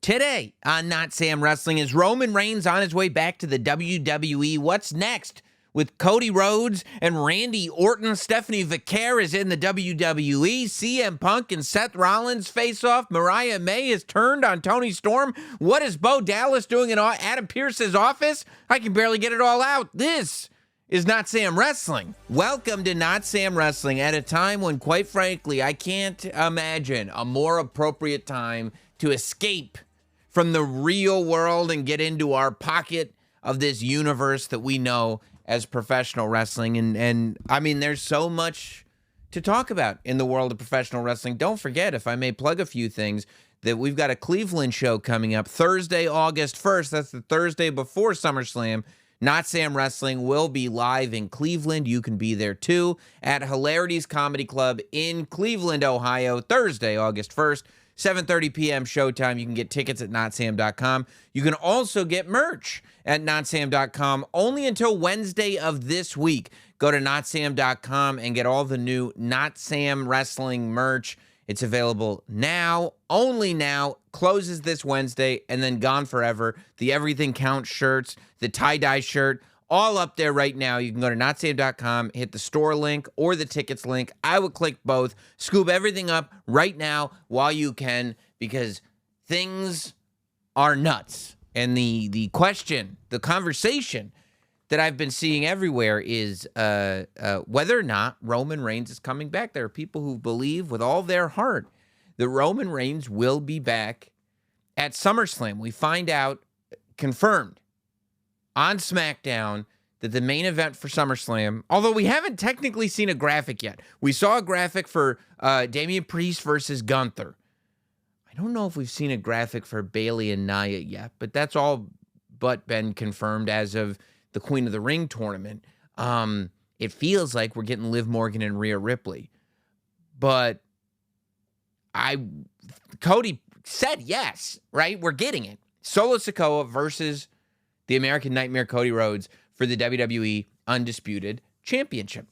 Today on Notsam Wrestling, is Roman Reigns on his way back to the WWE? What's next with Cody Rhodes and Randy Orton? Stephanie Vaquer is in the WWE. CM Punk and Seth Rollins face off. Mariah May is turned on Toni Storm. What is Bo Dallas doing in Adam Pearce's office? I can barely get it all out. This is Notsam Wrestling. Welcome to Notsam Wrestling at a time when, quite frankly, I can't imagine a more appropriate time to escape from the real world and get into our pocket of this universe that we know as professional wrestling. And I mean, there's so much to talk about in the world of professional wrestling. Don't forget, if I may plug a few things, that we've got a Cleveland show coming up Thursday, August 1st. That's the Thursday before SummerSlam. Notsam Wrestling will be live in Cleveland. You can be there too at Hilarities Comedy Club in Cleveland, Ohio, Thursday, August 1st. 7:30 p.m. showtime. You can get tickets at notsam.com. You can also get merch at notsam.com only until Wednesday of this week. Go to notsam.com and get all the new Notsam Wrestling merch. It's available now, only now, closes this Wednesday, and then gone forever. The Everything Counts shirts, the tie-dye shirt, all up there right now. You can go to notsam.com, hit the store link or the tickets link. I would click both. Scoop everything up right now while you can, because things are nuts. And the question, the conversation that I've been seeing everywhere is whether or not Roman Reigns is coming back. There are people who believe with all their heart that Roman Reigns will be back at SummerSlam. We find out, confirmed, on SmackDown, that the main event for SummerSlam, although we haven't technically seen a graphic yet. We saw a graphic for Damian Priest versus Gunther. I don't know if we've seen a graphic for Bayley and Nia yet, but that's all but been confirmed as of the Queen of the Ring tournament. It feels like we're getting Liv Morgan and Rhea Ripley. But Cody said yes, right? We're getting it. Solo Sikoa versus the American Nightmare Cody Rhodes for the WWE Undisputed Championship.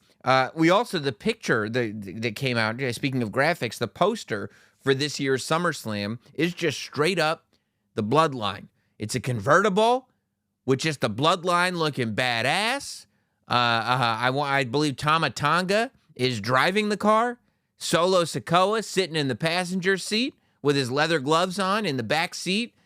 We also, the picture that came out, speaking of graphics, the poster for this year's SummerSlam is just straight up the Bloodline. It's a convertible with just the Bloodline looking badass. I believe Tama Tonga is driving the car. Solo Sikoa sitting in the passenger seat with his leather gloves on in the back seat.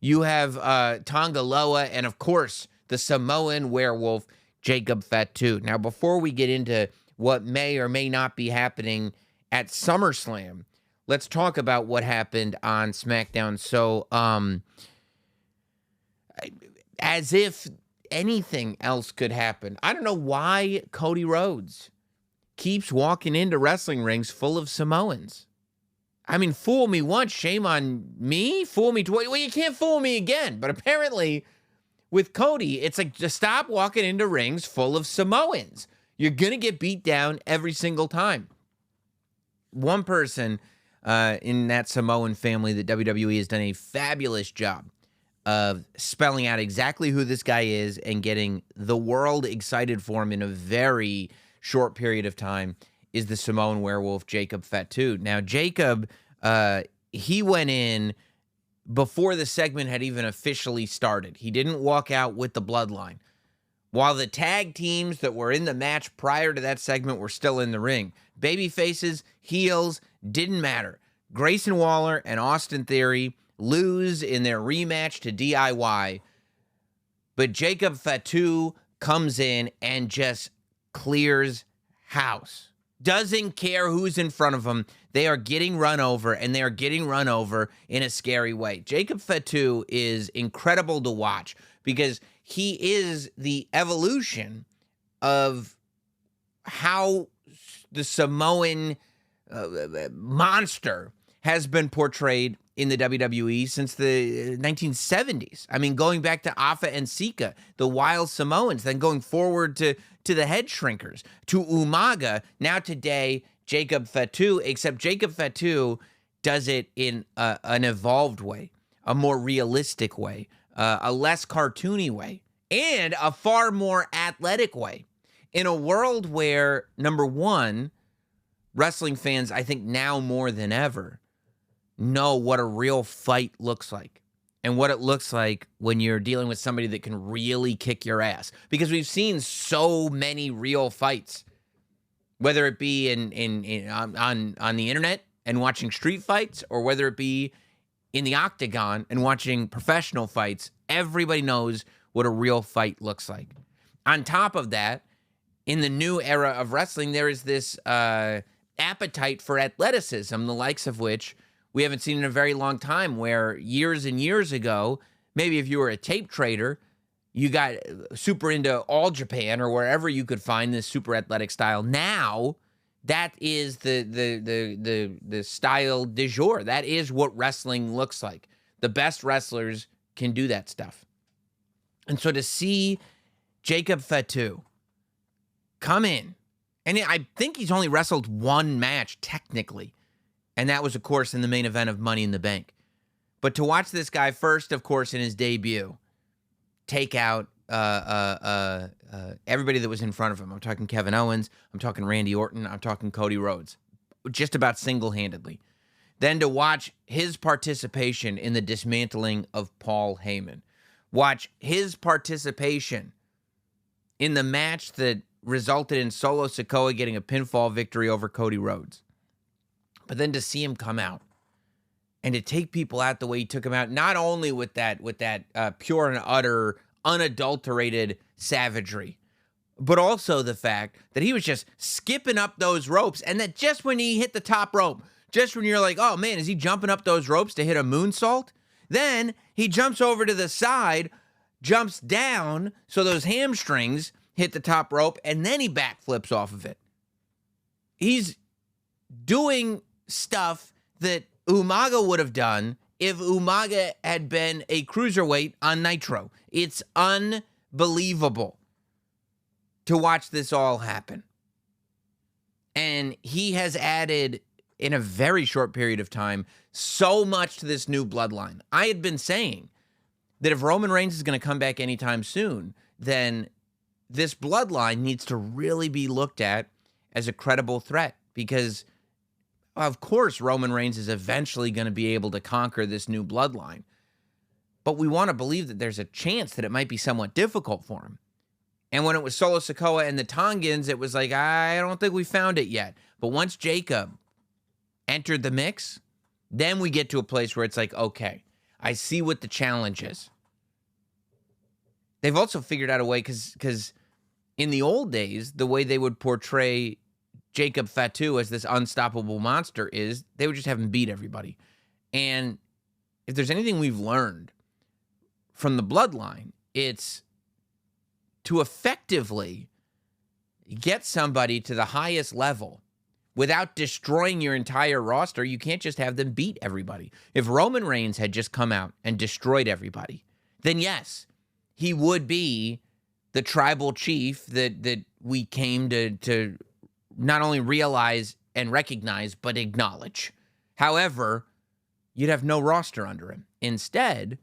You have Tonga Loa and, of course, the Samoan werewolf, Jacob Fatu. Now, before we get into what may or may not be happening at SummerSlam, let's talk about what happened on SmackDown. So, as if anything else could happen, I don't know why Cody Rhodes keeps walking into wrestling rings full of Samoans. I mean, fool me once, shame on me. Fool me twice. Well, you can't fool me again. But apparently, with Cody, it's like, just stop walking into rings full of Samoans. You're going to get beat down every single time. One person in that Samoan family that WWE has done a fabulous job of spelling out exactly who this guy is and getting the world excited for him in a very short period of time is the Samoan werewolf, Jacob Fatu. Now, Jacob, he went in before the segment had even officially started. He didn't walk out with the Bloodline. While the tag teams that were in the match prior to that segment were still in the ring. Baby faces, heels, didn't matter. Grayson Waller and Austin Theory lose in their rematch to DIY. But Jacob Fatu comes in and just clears house. Doesn't care who's in front of them. They are getting run over, and they are getting run over in a scary way. Jacob Fatu is incredible to watch because he is the evolution of how the Samoan monster has been portrayed in the WWE since the 1970s. I mean, going back to Afa and Sika, the wild Samoans, then going forward to the head shrinkers, to Umaga, now today, Jacob Fatu, except Jacob Fatu does it in an evolved way, a more realistic way, a less cartoony way, and a far more athletic way. In a world where, number one, wrestling fans, I think now more than ever, know what a real fight looks like. and what it looks like when you're dealing with somebody that can really kick your ass. Because we've seen so many real fights, whether it be on the internet and watching street fights, or whether it be in the octagon and watching professional fights. Everybody knows what a real fight looks like. On top of that, in the new era of wrestling, there is this appetite for athleticism, the likes of which we haven't seen in a very long time, where years and years ago, maybe if you were a tape trader, you got super into All Japan or wherever you could find this super athletic style. Now, that is the style du jour. That is what wrestling looks like. The best wrestlers can do that stuff. And so to see Jacob Fatu come in, and I think he's only wrestled one match technically, and that was, of course, in the main event of Money in the Bank. But to watch this guy first, of course, in his debut, take out everybody that was in front of him. I'm talking Kevin Owens. I'm talking Randy Orton. I'm talking Cody Rhodes. Just about single-handedly. Then to watch his participation in the dismantling of Paul Heyman. Watch his participation in the match that resulted in Solo Sikoa getting a pinfall victory over Cody Rhodes. But then to see him come out and to take people out the way he took them out, not only with that pure and utter, unadulterated savagery, but also the fact that he was just skipping up those ropes, and that just when he hit the top rope, just when you're like, oh man, is he jumping up those ropes to hit a moonsault? Then he jumps over to the side, jumps down so those hamstrings hit the top rope, and then he backflips off of it. He's doing stuff that Umaga would have done if Umaga had been a cruiserweight on Nitro. It's unbelievable to watch this all happen. And he has added, in a very short period of time, so much to this new bloodline. I had been saying that if Roman Reigns is going to come back anytime soon, then this bloodline needs to really be looked at as a credible threat, because of course Roman Reigns is eventually going to be able to conquer this new bloodline. But we want to believe that there's a chance that it might be somewhat difficult for him. And when it was Solo Sikoa and the Tongans, it was like, I don't think we found it yet. But once Jacob entered the mix, then we get to a place where it's like, okay, I see what the challenge is. They've also figured out a way, because in the old days, the way they would portray Jacob Fatu as this unstoppable monster is they would just have him beat everybody. And if there's anything we've learned from the bloodline, it's to effectively get somebody to the highest level without destroying your entire roster. You can't just have them beat everybody. If Roman Reigns had just come out and destroyed everybody, then yes, he would be the tribal chief that we came to not only realize and recognize, but acknowledge. However, you'd have no roster under him. Instead,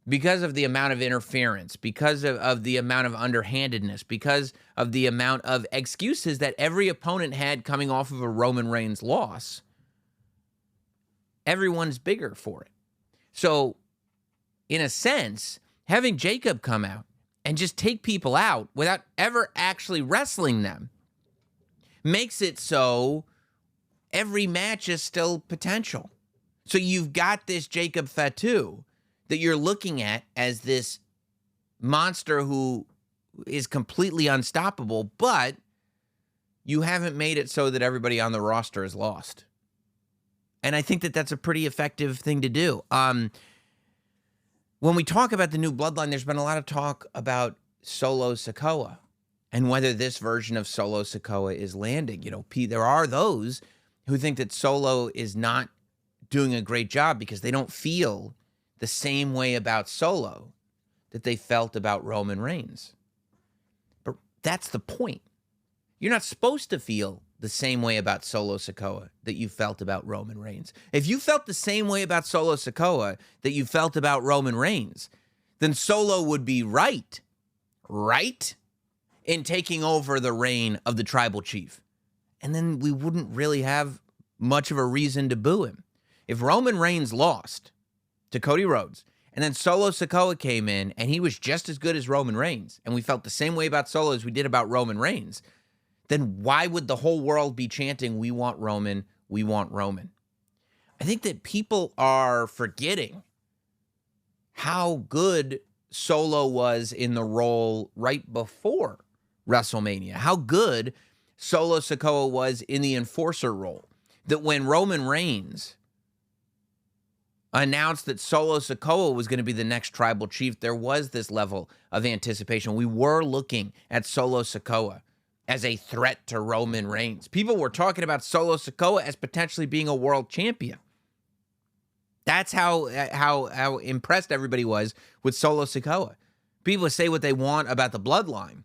because of the amount of interference, because of the amount of underhandedness, because of the amount of excuses that every opponent had coming off of a Roman Reigns loss, everyone's bigger for it. So, in a sense, having Jacob come out and just take people out without ever actually wrestling them makes it so every match is still potential. So you've got this Jacob Fatu that you're looking at as this monster who is completely unstoppable, but you haven't made it so that everybody on the roster is lost. And I think that that's a pretty effective thing to do. When we talk about the new bloodline, there's been a lot of talk about Solo Sikoa and whether this version of Solo Sikoa is landing. You know, there are those who think that Solo is not doing a great job because they don't feel the same way about Solo that they felt about Roman Reigns. But that's the point. You're not supposed to feel the same way about Solo Sikoa that you felt about Roman Reigns. If you felt the same way about Solo Sikoa that you felt about Roman Reigns, then Solo would be right in taking over the reign of the tribal chief. And then we wouldn't really have much of a reason to boo him. If Roman Reigns lost, to Cody Rhodes, and then Solo Sikoa came in, and he was just as good as Roman Reigns, and we felt the same way about Solo as we did about Roman Reigns, then why would the whole world be chanting, we want Roman, we want Roman? I think that people are forgetting how good Solo was in the role right before WrestleMania, how good Solo Sikoa was in the enforcer role, that when Roman Reigns announced that Solo Sikoa was going to be the next tribal chief, there was this level of anticipation. We were looking at Solo Sikoa as a threat to Roman Reigns. People were talking about Solo Sikoa as potentially being a world champion. That's how impressed everybody was with Solo Sikoa. People say what they want about the Bloodline,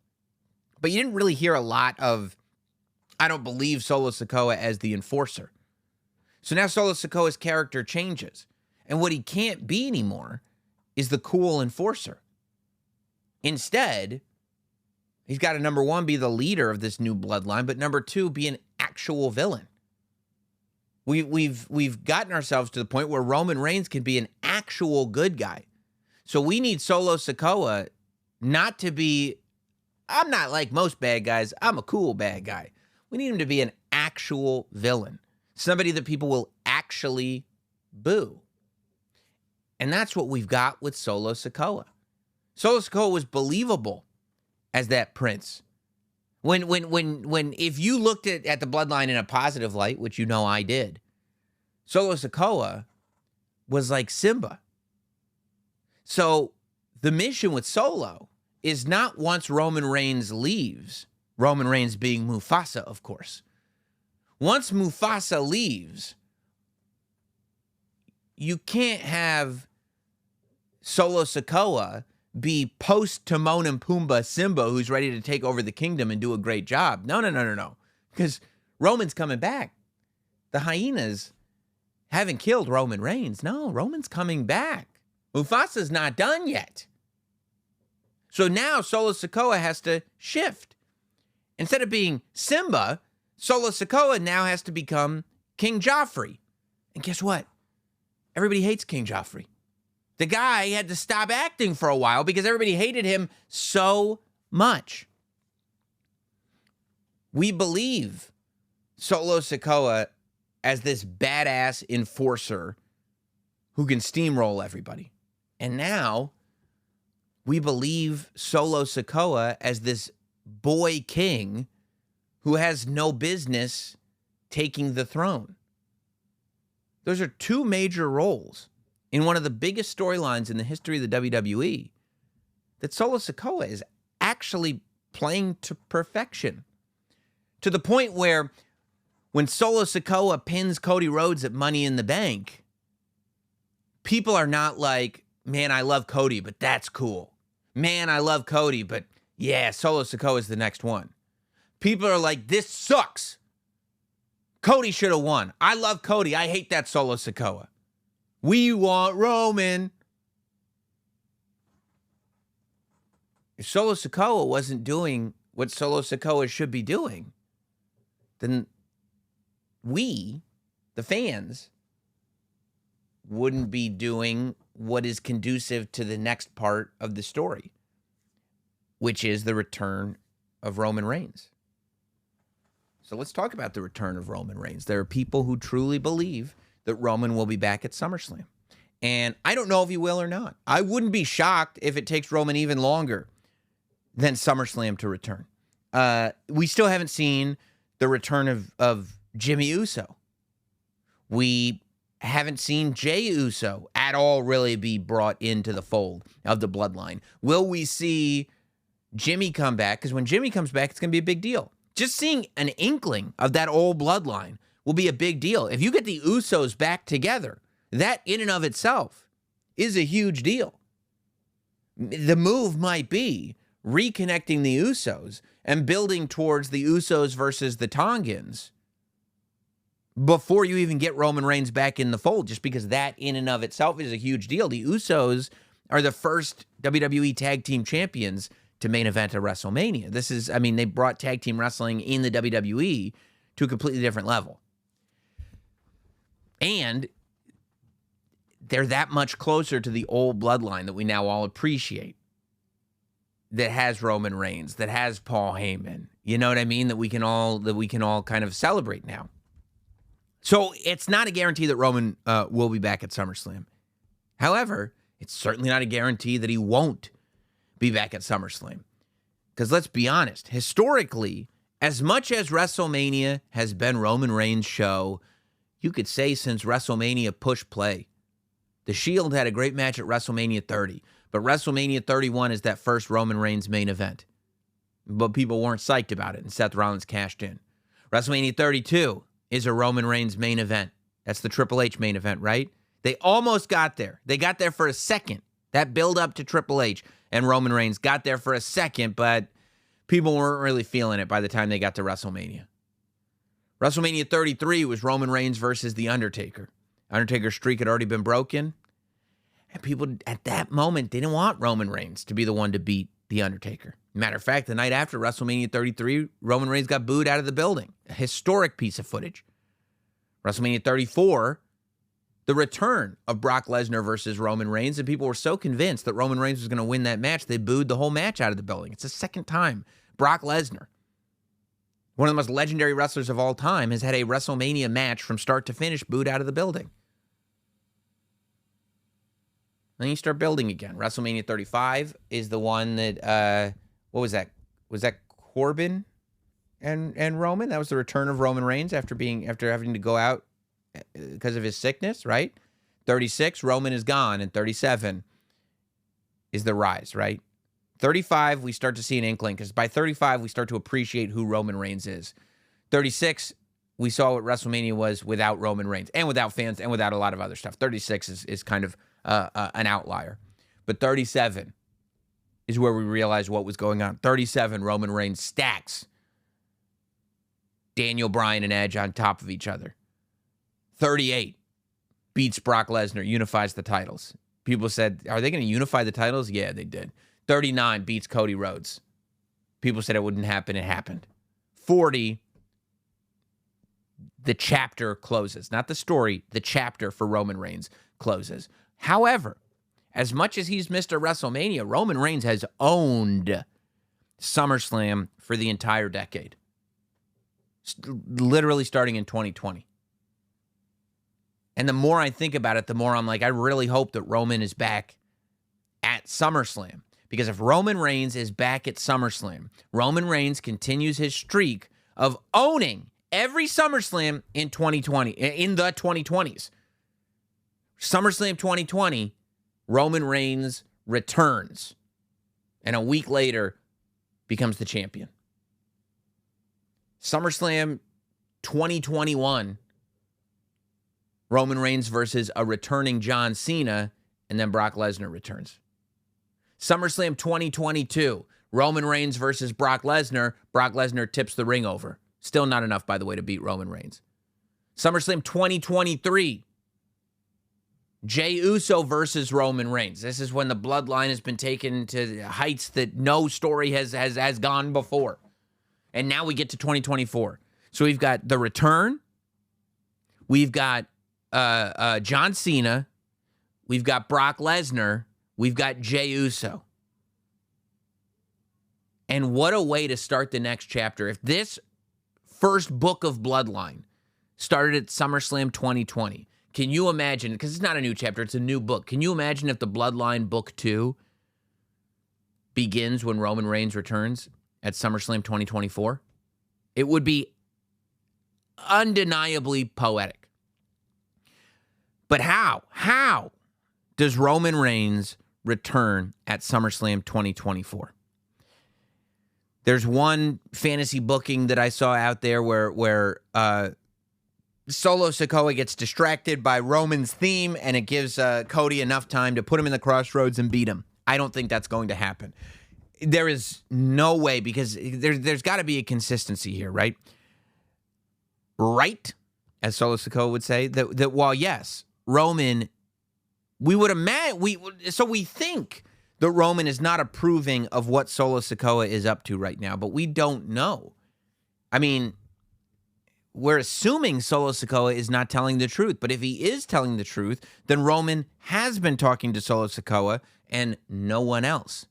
but you didn't really hear a lot of, I don't believe Solo Sikoa as the enforcer. So now Solo Sikoa's character changes. And what he can't be anymore is the cool enforcer. Instead, he's got to, number one, be the leader of this new bloodline, but number two, be an actual villain. We've gotten ourselves to the point where Roman Reigns can be an actual good guy. So we need Solo Sikoa not to be, I'm not like most bad guys, I'm a cool bad guy. We need him to be an actual villain. Somebody that people will actually boo. And that's what we've got with Solo Sikoa. Solo Sikoa was believable as that prince. When if you looked at the bloodline in a positive light, which you know I did, Solo Sikoa was like Simba. So the mission with Solo is not once Roman Reigns leaves, Roman Reigns being Mufasa, of course. Once Mufasa leaves, you can't have Solo Sikoa be post-Timon and Pumbaa Simba who's ready to take over the kingdom and do a great job. No. Because Roman's coming back. The hyenas haven't killed Roman Reigns. No, Roman's coming back. Mufasa's not done yet. So now Solo Sikoa has to shift. Instead of being Simba, Solo Sikoa now has to become King Joffrey. And guess what? Everybody hates King Joffrey. The guy had to stop acting for a while because everybody hated him so much. We believe Solo Sikoa as this badass enforcer who can steamroll everybody. And now we believe Solo Sikoa as this boy king who has no business taking the throne. Those are two major roles in one of the biggest storylines in the history of the WWE that Solo Sikoa is actually playing to perfection. To the point where when Solo Sikoa pins Cody Rhodes at Money in the Bank, people are not like, man, I love Cody, but that's cool. Man, I love Cody, but yeah, Solo Sikoa is the next one. People are like, this sucks. Cody should have won. I love Cody. I hate that Solo Sikoa. We want Roman. If Solo Sikoa wasn't doing what Solo Sikoa should be doing, then we, the fans, wouldn't be doing what is conducive to the next part of the story, which is the return of Roman Reigns. So let's talk about the return of Roman Reigns. There are people who truly believe that Roman will be back at SummerSlam. And I don't know if he will or not. I wouldn't be shocked if it takes Roman even longer than SummerSlam to return. We still haven't seen the return of Jimmy Uso. We haven't seen Jey Uso at all really be brought into the fold of the bloodline. Will we see Jimmy come back? Because when Jimmy comes back, it's going to be a big deal. Just seeing an inkling of that old bloodline will be a big deal. If you get the Usos back together, that in and of itself is a huge deal. The move might be reconnecting the Usos and building towards the Usos versus the Tongans before you even get Roman Reigns back in the fold, just because that in and of itself is a huge deal. The Usos are the first WWE Tag Team Champions to main event at WrestleMania. This is, I mean, they brought tag team wrestling in the WWE to a completely different level. And they're that much closer to the old bloodline that we now all appreciate, that has Roman Reigns, that has Paul Heyman. You know what I mean? That we can all kind of celebrate now. So it's not a guarantee that Roman will be back at SummerSlam. However, it's certainly not a guarantee that he won't be back at SummerSlam. Because let's be honest, historically, as much as WrestleMania has been Roman Reigns' show, you could say since WrestleMania push play. The Shield had a great match at WrestleMania 30, but WrestleMania 31 is that first Roman Reigns main event. But people weren't psyched about it, and Seth Rollins cashed in. WrestleMania 32 is a Roman Reigns main event. That's the Triple H main event, right? They almost got there. They got there for a second. That build up to Triple H and Roman Reigns got there for a second, but people weren't really feeling it by the time they got to WrestleMania. WrestleMania 33 was Roman Reigns versus The Undertaker. Undertaker's streak had already been broken, and people at that moment didn't want Roman Reigns to be the one to beat The Undertaker. Matter of fact, the night after WrestleMania 33, Roman Reigns got booed out of the building. A historic piece of footage. WrestleMania 34, the return of Brock Lesnar versus Roman Reigns, and people were so convinced that Roman Reigns was going to win that match, they booed the whole match out of the building. It's the second time Brock Lesnar, one of the most legendary wrestlers of all time, has had a WrestleMania match from start to finish booed out of the building. Then you start building again. WrestleMania 35 is the one that, what was that? Was that Corbin and Roman? That was the return of Roman Reigns after having to go out because of his sickness, right? 36, Roman is gone, and 37 is the rise, right? 35, we start to see an inkling, because by 35, we start to appreciate who Roman Reigns is. 36, we saw what WrestleMania was without Roman Reigns, and without fans, and without a lot of other stuff. 36 is kind of an outlier. But 37 is where we realize what was going on. 37, Roman Reigns stacks Daniel Bryan and Edge on top of each other. 38, beats Brock Lesnar, unifies the titles. People said, are they going to unify the titles? Yeah, they did. 39, beats Cody Rhodes. People said it wouldn't happen. It happened. 40, the chapter closes. Not the story, the chapter for Roman Reigns closes. However, as much as he's missed a WrestleMania, Roman Reigns has owned SummerSlam for the entire decade. Literally starting in 2020. And the more I think about it, the more I'm like, I really hope that Roman is back at SummerSlam. Because if Roman Reigns is back at SummerSlam, Roman Reigns continues his streak of owning every SummerSlam in 2020, in the 2020s. SummerSlam 2020, Roman Reigns returns. And a week later, becomes the champion. SummerSlam 2021, Roman Reigns versus a returning John Cena, and then Brock Lesnar returns. SummerSlam 2022, Roman Reigns versus Brock Lesnar. Brock Lesnar tips the ring over. Still not enough, by the way, to beat Roman Reigns. SummerSlam 2023, Jey Uso versus Roman Reigns. This is when the bloodline has been taken to heights that no story has gone before. And now we get to 2024. So we've got the return. We've got John Cena. We've got Brock Lesnar. We've got Jey Uso. And what a way to start the next chapter. If this first book of Bloodline started at SummerSlam 2020, can you imagine, because it's not a new chapter, it's a new book. Can you imagine if the Bloodline Book 2 begins when Roman Reigns returns at SummerSlam 2024? It would be undeniably poetic. But how? How does Roman Reigns return at SummerSlam 2024? There's one fantasy booking that I saw out there where Solo Sikoa gets distracted by Roman's theme, and it gives Cody enough time to put him in the crossroads and beat him. I don't think that's going to happen. There is no way, because there's got to be a consistency here, right? Right, as Solo Sikoa would say, that while, yes, Roman, we would imagine, we think that Roman is not approving of what Solo Sikoa is up to right now, but we don't know. I mean, we're assuming Solo Sikoa is not telling the truth. But if he is telling the truth, then Roman has been talking to Solo Sikoa and no one else.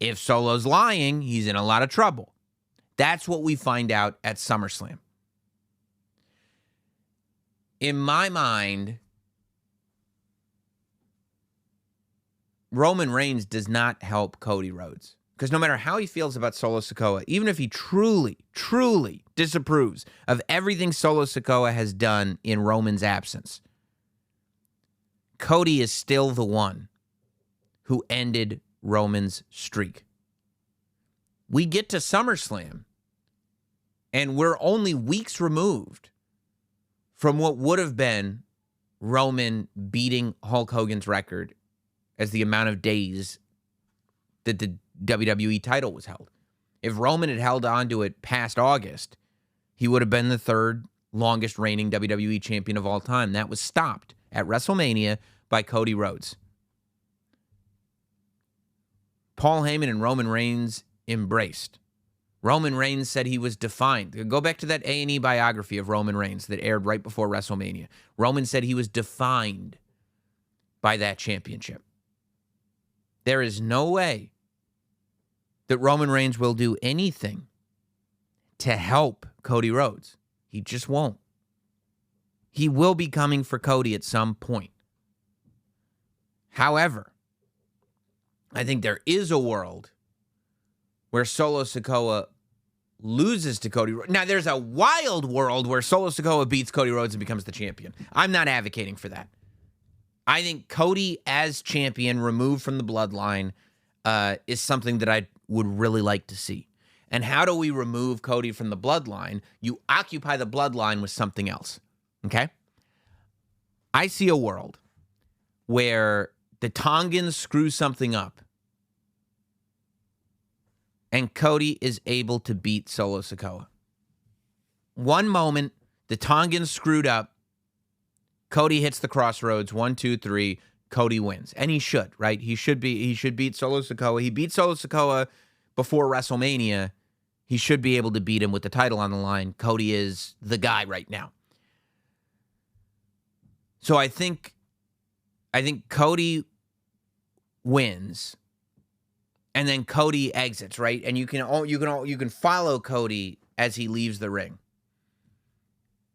If Solo's lying, he's in a lot of trouble. That's what we find out at SummerSlam. In my mind, Roman Reigns does not help Cody Rhodes. Because no matter how he feels about Solo Sikoa, even if he truly, truly disapproves of everything Solo Sikoa has done in Roman's absence, Cody is still the one who ended Roman's streak. We get to SummerSlam, and we're only weeks removed from what would have been Roman beating Hulk Hogan's record as the amount of days that the WWE title was held. If Roman had held on to it past August, he would have been the third longest reigning WWE champion of all time. That was stopped at WrestleMania by Cody Rhodes. Paul Heyman and Roman Reigns embraced. Roman Reigns said he was defined. Go back to that A&E biography of Roman Reigns that aired right before WrestleMania. Roman said he was defined by that championship. There is no way that Roman Reigns will do anything to help Cody Rhodes. He just won't. He will be coming for Cody at some point. However, I think there is a world where Solo Sikoa loses to Cody Rhodes. Now, there's a wild world where Solo Sikoa beats Cody Rhodes and becomes the champion. I'm not advocating for that. I think Cody as champion, removed from the bloodline, is something that I would really like to see. And how do we remove Cody from the bloodline? You occupy the bloodline with something else, okay? I see a world where the Tongans screw something up and Cody is able to beat Solo Sikoa. One moment, the Tongans screwed up, Cody hits the crossroads, 1, 2, 3, Cody wins. And he should, right? He should beat Solo Sikoa. He beat Solo Sikoa before WrestleMania. He should be able to beat him with the title on the line. Cody is the guy right now. So I think Cody wins, and then Cody exits, right? And you can follow Cody as he leaves the ring,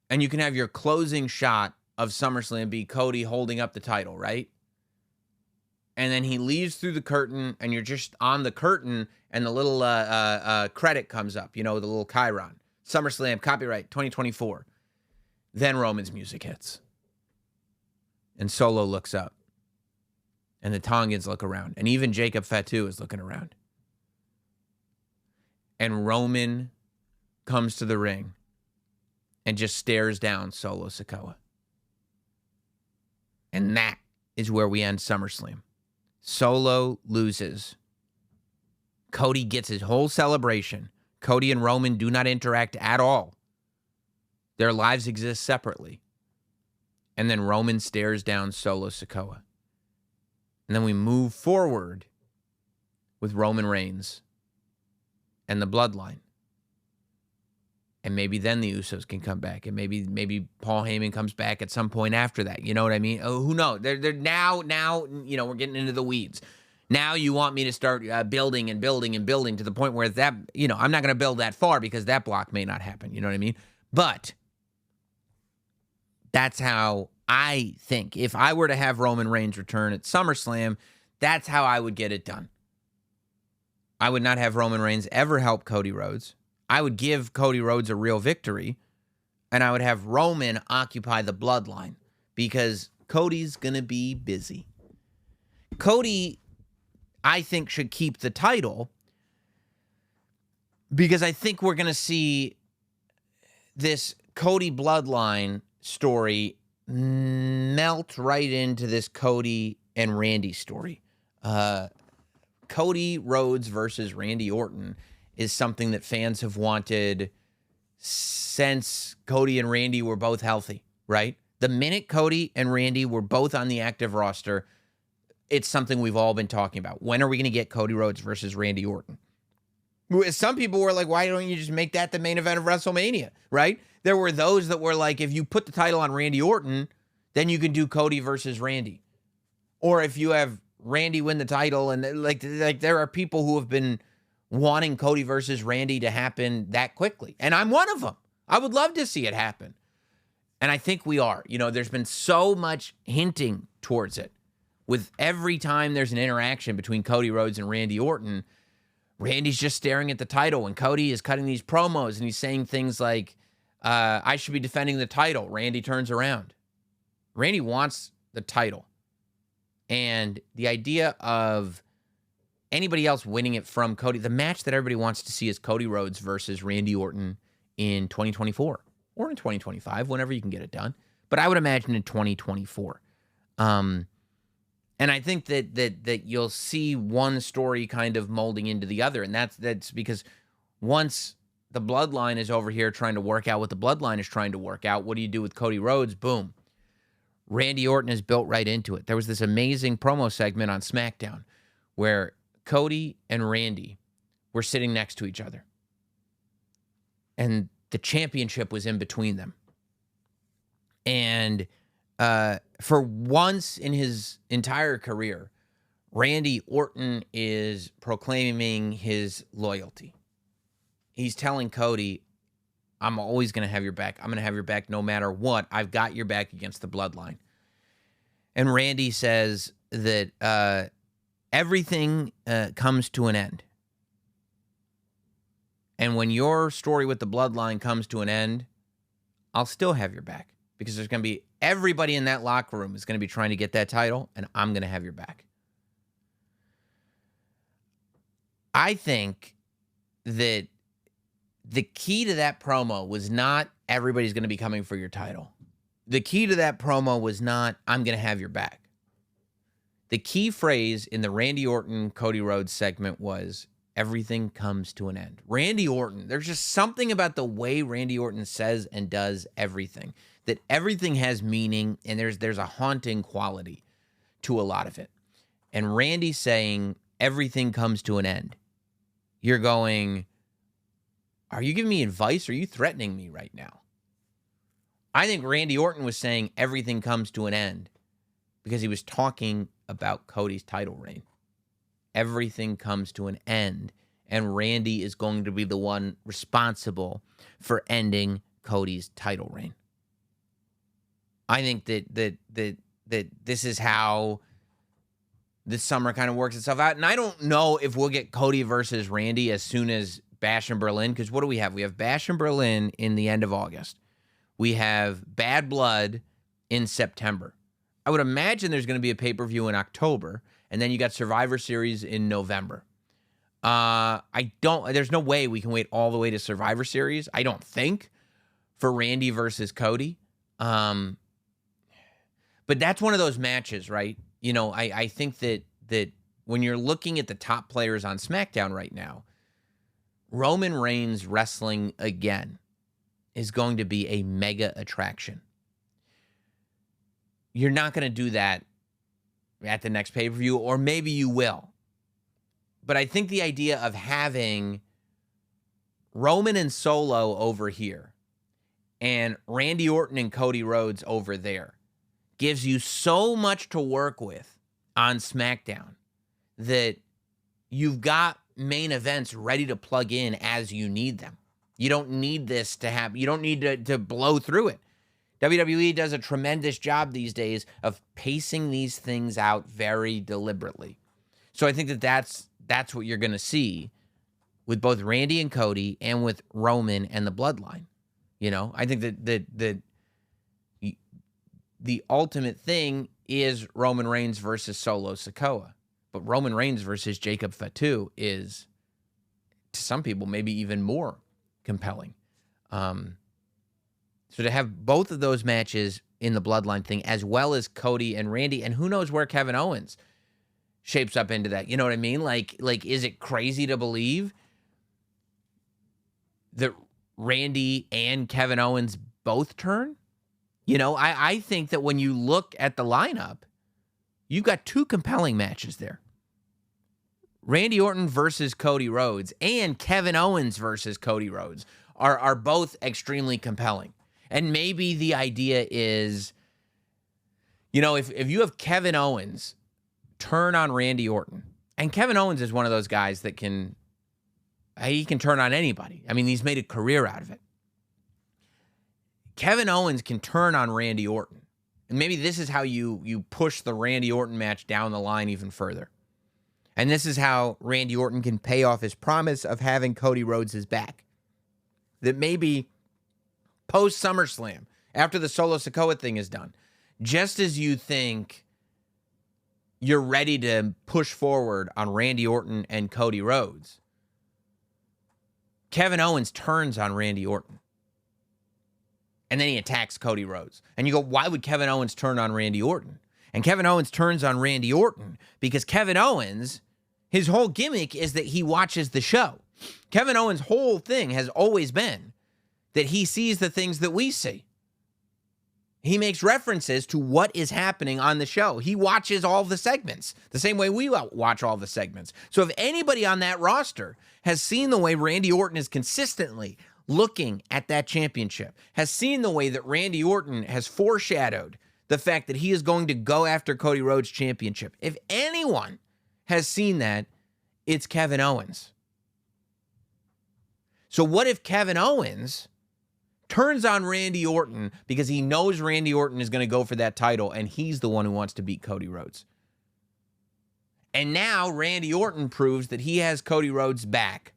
and you can have your closing shot of SummerSlam be Cody holding up the title, right? And then he leaves through the curtain, and you're just on the curtain, and the little credit comes up, the little chyron. SummerSlam, copyright, 2024. Then Roman's music hits. And Solo looks up. And the Tongans look around. And even Jacob Fatu is looking around. And Roman comes to the ring and just stares down Solo Sikoa. And that is where we end SummerSlam. Solo loses. Cody gets his whole celebration. Cody and Roman do not interact at all. Their lives exist separately. And then Roman stares down Solo Sikoa. And then we move forward with Roman Reigns and the bloodline. And maybe then the Usos can come back. And maybe Paul Heyman comes back at some point after that. You know what I mean? Oh, who knows? They're now, we're getting into the weeds. Now you want me to start building and building and building to the point where that, I'm not going to build that far because that block may not happen. You know what I mean? But that's how I think. If I were to have Roman Reigns return at SummerSlam, that's how I would get it done. I would not have Roman Reigns ever help Cody Rhodes. I would give Cody Rhodes a real victory, and I would have Roman occupy the bloodline because Cody's going to be busy. Cody, I think, should keep the title because I think we're going to see this Cody bloodline story melt right into this Cody and Randy story. Cody Rhodes versus Randy Orton is something that fans have wanted since Cody and Randy were both healthy, right? The minute Cody and Randy were both on the active roster, it's something we've all been talking about. When are we going to get Cody Rhodes versus Randy Orton? Some people were like, why don't you just make that the main event of WrestleMania, right? There were those that were like, if you put the title on Randy Orton, then you can do Cody versus Randy. Or if you have Randy win the title, and like there are people who have been wanting Cody versus Randy to happen that quickly. And I'm one of them. I would love to see it happen. And I think we are. There's been so much hinting towards it. With every time there's an interaction between Cody Rhodes and Randy Orton, Randy's just staring at the title, and Cody is cutting these promos, and he's saying things like, I should be defending the title. Randy turns around. Randy wants the title. And the idea of anybody else winning it from Cody, the match that everybody wants to see is Cody Rhodes versus Randy Orton in 2024 or in 2025, whenever you can get it done. But I would imagine in 2024. And I think that you'll see one story kind of molding into the other. And that's because once the Bloodline is over here trying to work out what the Bloodline is trying to work out, what do you do with Cody Rhodes? Boom. Randy Orton is built right into it. There was this amazing promo segment on SmackDown where Cody and Randy were sitting next to each other. And the championship was in between them. And for once in his entire career, Randy Orton is proclaiming his loyalty. He's telling Cody, I'm always going to have your back. I'm going to have your back no matter what. I've got your back against the Bloodline. And Randy says that everything comes to an end. And when your story with the Bloodline comes to an end, I'll still have your back. Because there's going to be everybody in that locker room is going to be trying to get that title, and I'm going to have your back. I think that the key to that promo was not everybody's going to be coming for your title. The key to that promo was not, I'm going to have your back. The key phrase in the Randy Orton, Cody Rhodes segment was, everything comes to an end. Randy Orton, there's just something about the way Randy Orton says and does everything, that everything has meaning, and there's a haunting quality to a lot of it. And Randy saying, everything comes to an end. You're going, are you giving me advice, or are you threatening me right now? I think Randy Orton was saying everything comes to an end because he was talking about Cody's title reign. Everything comes to an end, and Randy is going to be the one responsible for ending Cody's title reign. I think that this is how this summer kind of works itself out. And I don't know if we'll get Cody versus Randy as soon as Bash in Berlin, because what do we have? We have Bash in Berlin in the end of August. We have Bad Blood in September. I would imagine there's going to be a pay-per-view in October, and then you got Survivor Series in November. There's no way we can wait all the way to Survivor Series, I don't think, for Randy versus Cody. But that's one of those matches, right? I think that when you're looking at the top players on SmackDown right now, Roman Reigns wrestling again is going to be a mega attraction. You're not going to do that at the next pay-per-view, or maybe you will. But I think the idea of having Roman and Solo over here and Randy Orton and Cody Rhodes over there gives you so much to work with on SmackDown that you've got main events ready to plug in as you need them. You don't need this to happen. You don't need to blow through it. WWE does a tremendous job these days of pacing these things out very deliberately. So I think that that's what you're going to see with both Randy and Cody and with Roman and the Bloodline. I think that the ultimate thing is Roman Reigns versus Solo Sikoa. But Roman Reigns versus Jacob Fatu is, to some people, maybe even more compelling. So to have both of those matches in the Bloodline thing, as well as Cody and Randy, and who knows where Kevin Owens shapes up into that. You know what I mean? Like, is it crazy to believe that Randy and Kevin Owens both turn? I think that when you look at the lineup, you've got two compelling matches there. Randy Orton versus Cody Rhodes and Kevin Owens versus Cody Rhodes are both extremely compelling. And maybe the idea is, if you have Kevin Owens turn on Randy Orton, and Kevin Owens is one of those guys that can turn on anybody. I mean, he's made a career out of it. Kevin Owens can turn on Randy Orton. And maybe this is how you push the Randy Orton match down the line even further. And this is how Randy Orton can pay off his promise of having Cody Rhodes' back. That maybe post SummerSlam, after the Solo Sikoa thing is done, just as you think you're ready to push forward on Randy Orton and Cody Rhodes, Kevin Owens turns on Randy Orton. And then he attacks Cody Rhodes. And you go, why would Kevin Owens turn on Randy Orton? And Kevin Owens turns on Randy Orton because Kevin Owens, his whole gimmick is that he watches the show. Kevin Owens' whole thing has always been that he sees the things that we see. He makes references to what is happening on the show. He watches all the segments the same way we watch all the segments. So if anybody on that roster has seen the way Randy Orton is consistently looking at that championship, has seen the way that Randy Orton has foreshadowed the fact that he is going to go after Cody Rhodes' championship, if anyone has seen that, it's Kevin Owens. So what if Kevin Owens turns on Randy Orton because he knows Randy Orton is going to go for that title and he's the one who wants to beat Cody Rhodes? And now Randy Orton proves that he has Cody Rhodes back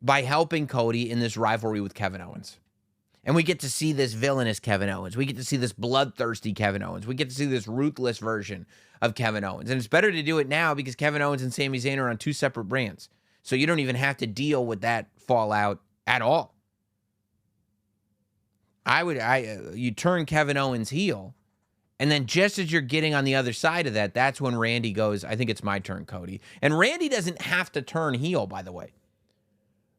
by helping Cody in this rivalry with Kevin Owens. And we get to see this villainous Kevin Owens. We get to see this bloodthirsty Kevin Owens. We get to see this ruthless version of Kevin Owens. And it's better to do it now because Kevin Owens and Sami Zayn are on two separate brands. So you don't even have to deal with that fallout at all. You turn Kevin Owens heel, and then just as you're getting on the other side of that, that's when Randy goes, I think it's my turn, Cody. And Randy doesn't have to turn heel, by the way.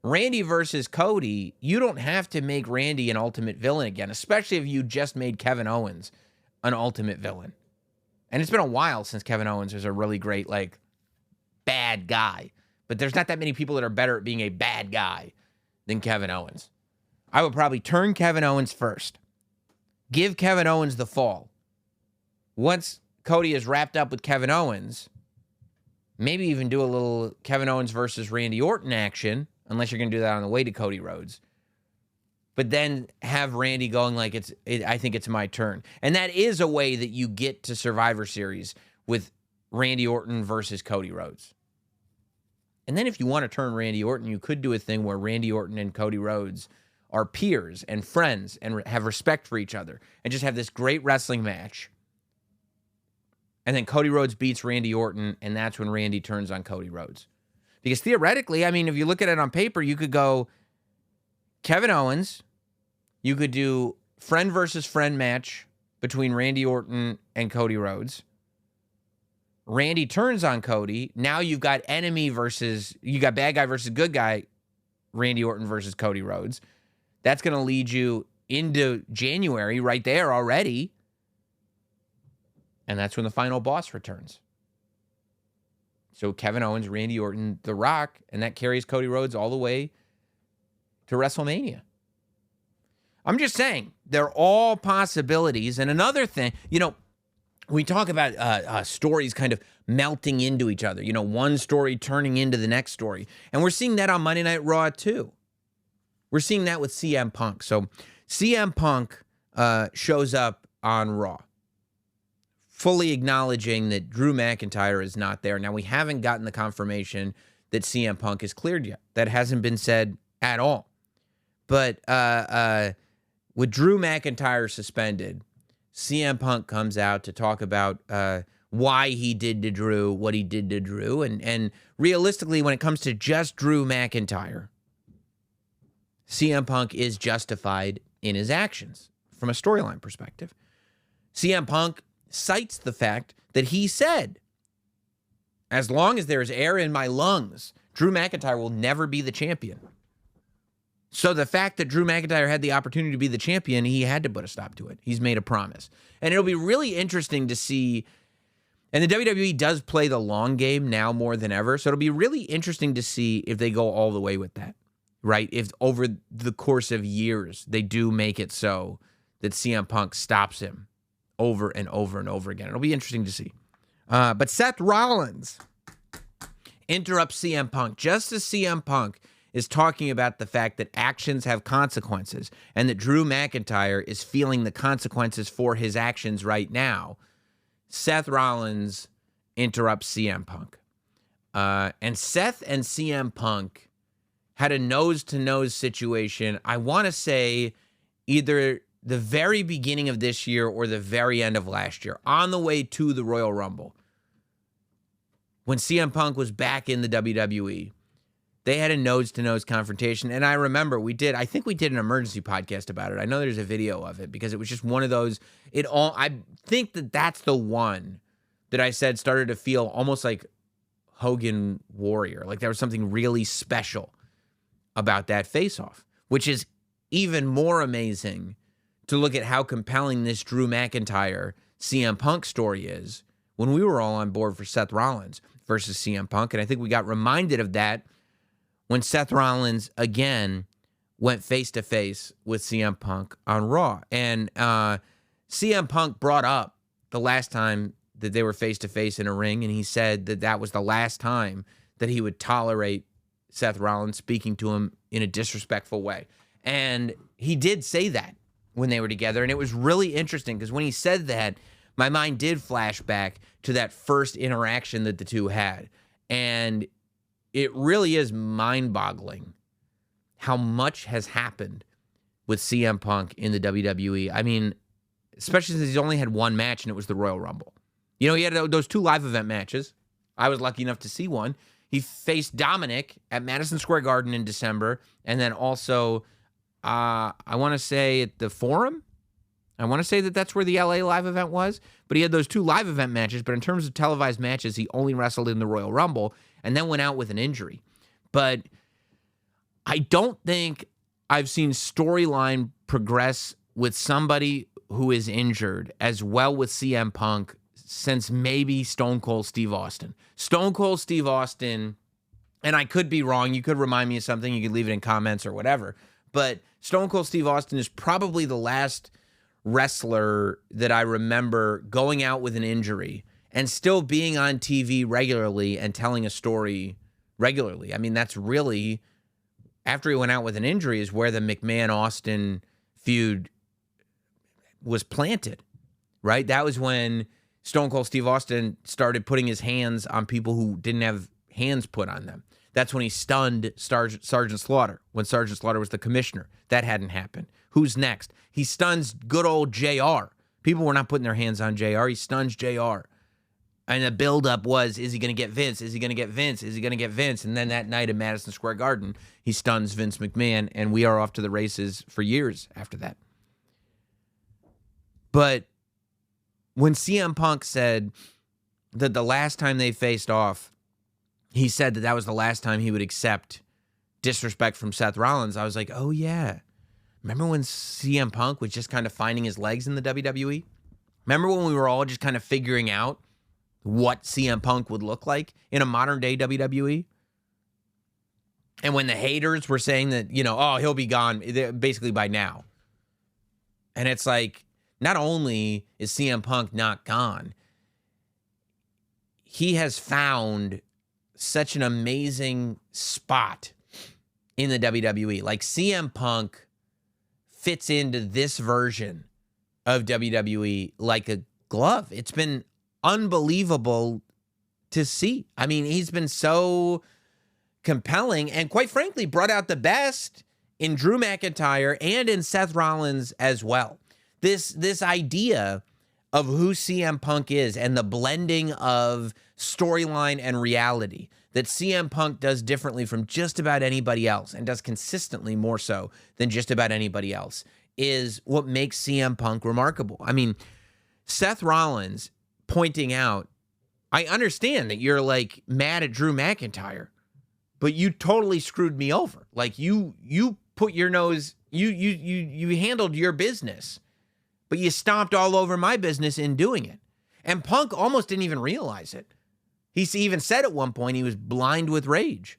Randy versus Cody, you don't have to make Randy an ultimate villain again, especially if you just made Kevin Owens an ultimate villain. And it's been a while since Kevin Owens was a really great, bad guy. But there's not that many people that are better at being a bad guy than Kevin Owens. I would probably turn Kevin Owens first. Give Kevin Owens the fall. Once Cody is wrapped up with Kevin Owens, maybe even do a little Kevin Owens versus Randy Orton action, unless you're going to do that on the way to Cody Rhodes. But then have Randy going I think it's my turn. And that is a way that you get to Survivor Series with Randy Orton versus Cody Rhodes. And then if you want to turn Randy Orton, you could do a thing where Randy Orton and Cody Rhodes are peers and friends and have respect for each other and just have this great wrestling match. And then Cody Rhodes beats Randy Orton, and that's when Randy turns on Cody Rhodes. Because theoretically, I mean, if you look at it on paper, you could go Kevin Owens, you could do friend versus friend match between Randy Orton and Cody Rhodes. Randy turns on Cody. Now you've got you got bad guy versus good guy, Randy Orton versus Cody Rhodes. That's going to lead you into January right there already. And that's when the final boss returns. So Kevin Owens, Randy Orton, The Rock, and that carries Cody Rhodes all the way to WrestleMania. I'm just saying, they're all possibilities. And another thing, we talk about stories kind of melting into each other, one story turning into the next story. And we're seeing that on Monday Night Raw, too. We're seeing that with CM Punk. So CM Punk shows up on Raw, fully acknowledging that Drew McIntyre is not there. Now, we haven't gotten the confirmation that CM Punk is cleared yet. That hasn't been said at all. But with Drew McIntyre suspended, CM Punk comes out to talk about why he did to Drew what he did to Drew. And realistically, when it comes to just Drew McIntyre, CM Punk is justified in his actions from a storyline perspective. CM Punk cites the fact that he said, as long as there is air in my lungs, Drew McIntyre will never be the champion. So the fact that Drew McIntyre had the opportunity to be the champion, he had to put a stop to it. He's made a promise. And it'll be really interesting to see And the WWE does play the long game now more than ever. So it'll be really interesting to see if they go all the way with that, right? If over the course of years, they do make it so that CM Punk stops him over and over and over again. It'll be interesting to see. But Seth Rollins interrupts CM Punk just as CM Punk is talking about the fact that actions have consequences and that Drew McIntyre is feeling the consequences for his actions right now. Seth Rollins interrupts CM Punk. And Seth and CM Punk had a nose-to-nose situation, I want to say either the very beginning of this year or the very end of last year, on the way to the Royal Rumble. When CM Punk was back in the WWE, they had a nose-to-nose confrontation. And I remember I think we did an emergency podcast about it. I know there's a video of it because it was just one of those, I think that's the one that I said started to feel almost like Hogan Warrior. Like there was something really special about that face-off, which is even more amazing to look at how compelling this Drew McIntyre CM Punk story is when we were all on board for Seth Rollins versus CM Punk. And I think we got reminded of that when Seth Rollins, again, went face-to-face with CM Punk on Raw. And CM Punk brought up the last time that they were face-to-face in a ring, and he said that that was the last time that he would tolerate Seth Rollins speaking to him in a disrespectful way. And he did say that when they were together, and it was really interesting because when he said that, my mind did flash back to that first interaction that the two had. And it really is mind-boggling how much has happened with CM Punk in the WWE. I mean, especially since he's only had one match, and it was the Royal Rumble. You know, he had those 2 live event matches. I was lucky enough to see one. He faced Dominic at Madison Square Garden in December, and then also, I want to say at the Forum. I want to say that that's where the LA live event was, but he had those 2 live event matches. But in terms of televised matches, he only wrestled in the Royal Rumble and then went out with an injury. But I don't think I've seen storyline progress with somebody who is injured as well with CM Punk since maybe Stone Cold Steve Austin. Stone Cold Steve Austin, and I could be wrong. You could remind me of something. You could leave it in comments or whatever. But Stone Cold Steve Austin is probably the last wrestler that I remember going out with an injury and still being on TV regularly and telling a story regularly. I mean, that's really, after he went out with an injury, is where the McMahon-Austin feud was planted, right? That was when Stone Cold Steve Austin started putting his hands on people who didn't have hands put on them. That's when he stunned Sergeant Slaughter, when Sergeant Slaughter was the commissioner. That hadn't happened. Who's next? He stuns good old JR. People were not putting their hands on JR. He stuns JR. And the buildup was, is he going to get Vince? Is he going to get Vince? Is he going to get Vince? And then that night at Madison Square Garden, he stuns Vince McMahon, and we are off to the races for years after that. But when CM Punk said that the last time they faced off, he said that that was the last time he would accept disrespect from Seth Rollins, I was like, oh yeah. Remember when CM Punk was just kind of finding his legs in the WWE? Remember when we were all just kind of figuring out what CM Punk would look like in a modern day WWE? And when the haters were saying that, you know, oh, he'll be gone basically by now. And it's like, not only is CM Punk not gone, he has found such an amazing spot in the WWE. Like CM Punk fits into this version of WWE like a glove. It's been unbelievable to see. I mean, he's been so compelling and quite frankly brought out the best in Drew McIntyre and in Seth Rollins as well. This idea of who CM Punk is and the blending of storyline and reality that CM Punk does differently from just about anybody else and does consistently more so than just about anybody else is what makes CM Punk remarkable. I mean, Seth Rollins pointing out, I understand that you're like mad at Drew McIntyre, but you totally screwed me over. Like you put your nose, you handled your business, but you stomped all over my business in doing it. And Punk almost didn't even realize it. He even said at one point he was blind with rage.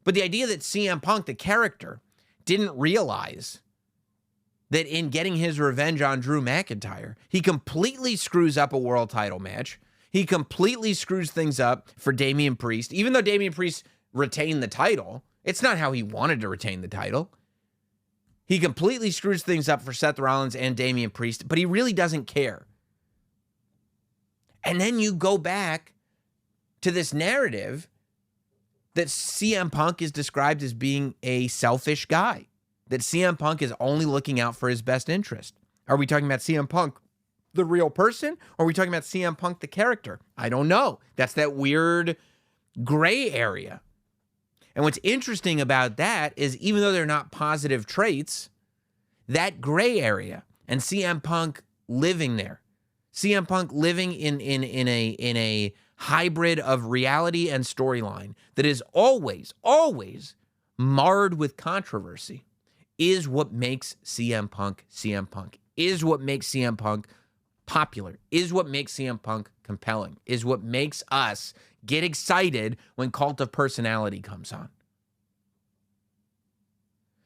But the idea that CM Punk, the character, didn't realize that in getting his revenge on Drew McIntyre, he completely screws up a world title match. He completely screws things up for Damian Priest. Even though Damian Priest retained the title, it's not how he wanted to retain the title. He completely screws things up for Seth Rollins and Damian Priest, but he really doesn't care. And then you go back to this narrative that CM Punk is described as being a selfish guy, that CM Punk is only looking out for his best interest. Are we talking about CM Punk, the real person, or are we talking about CM Punk, the character? I don't know. That's that weird gray area. And what's interesting about that is even though they're not positive traits, that gray area and CM Punk living there, CM Punk living in a hybrid of reality and storyline that is always marred with controversy, is what makes CM Punk CM Punk, is what makes CM Punk popular, is what makes CM Punk compelling, is what makes us get excited when Cult of Personality comes on.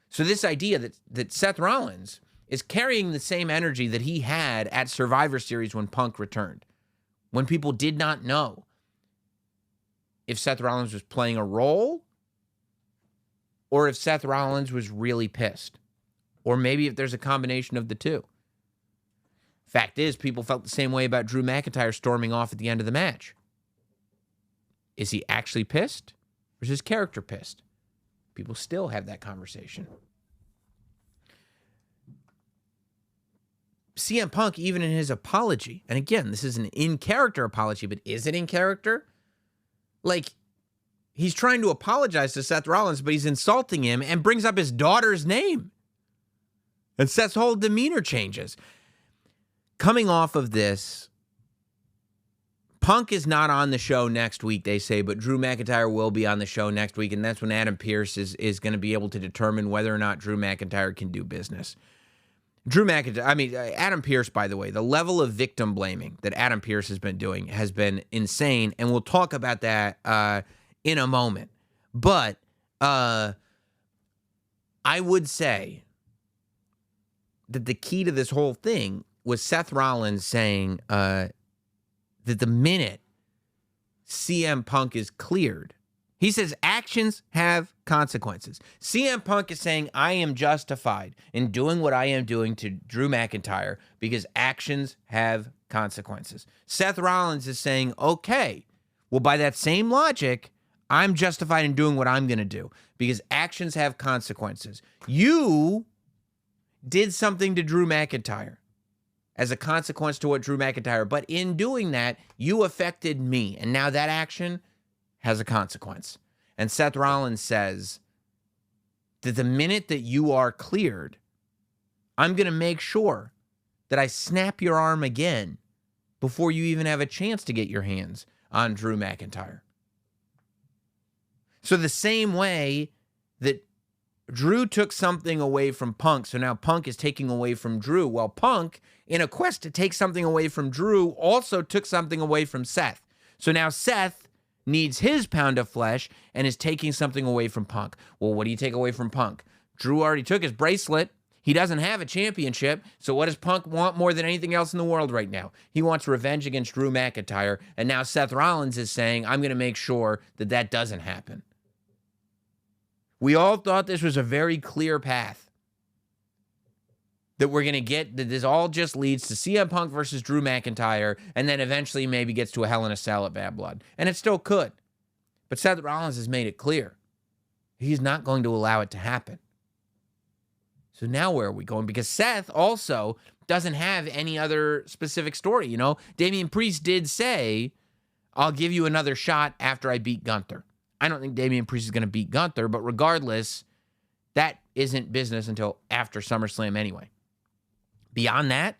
So this idea that Seth Rollins is carrying the same energy that he had at Survivor Series when Punk returned, when people did not know if Seth Rollins was playing a role or if Seth Rollins was really pissed, or maybe if there's a combination of the two. Fact is, people felt the same way about Drew McIntyre storming off at the end of the match. Is he actually pissed, or is his character pissed? People still have that conversation. CM Punk, even in his apology, and again, this is an in-character apology, but is it in character? Like, he's trying to apologize to Seth Rollins, but he's insulting him and brings up his daughter's name. And Seth's whole demeanor changes. Coming off of this, Punk is not on the show next week, they say, but Drew McIntyre will be on the show next week, and that's when Adam Pearce is going to be able to determine whether or not Drew McIntyre can do business. Adam Pearce, by the way, the level of victim blaming that Adam Pearce has been doing has been insane, and we'll talk about that in a moment. But I would say that the key to this whole thing was Seth Rollins saying that the minute CM Punk is cleared, he says actions have consequences. CM Punk is saying, I am justified in doing what I am doing to Drew McIntyre because actions have consequences. Seth Rollins is saying, okay, well, by that same logic, I'm justified in doing what I'm going to do because actions have consequences. You did something to Drew McIntyre as a consequence to what Drew McIntyre, but in doing that, you affected me, and now that action has a consequence. And Seth Rollins says that the minute that you are cleared, I'm going to make sure that I snap your arm again before you even have a chance to get your hands on Drew McIntyre. So the same way that Drew took something away from Punk, so now Punk is taking away from Drew. Well, Punk, in a quest to take something away from Drew, also took something away from Seth. So now Seth needs his pound of flesh and is taking something away from Punk. Well, what do you take away from Punk? Drew already took his bracelet. He doesn't have a championship. So what does Punk want more than anything else in the world right now? He wants revenge against Drew McIntyre. And now Seth Rollins is saying, I'm going to make sure that that doesn't happen. We all thought this was a very clear path that we're going to get, that this all just leads to CM Punk versus Drew McIntyre, and then eventually maybe gets to a Hell in a Cell at Bad Blood. And it still could. But Seth Rollins has made it clear. He's not going to allow it to happen. So now where are we going? Because Seth also doesn't have any other specific story, you know? Damian Priest did say, I'll give you another shot after I beat Gunther. I don't think Damian Priest is going to beat Gunther, but regardless, that isn't business until after SummerSlam anyway. Beyond that,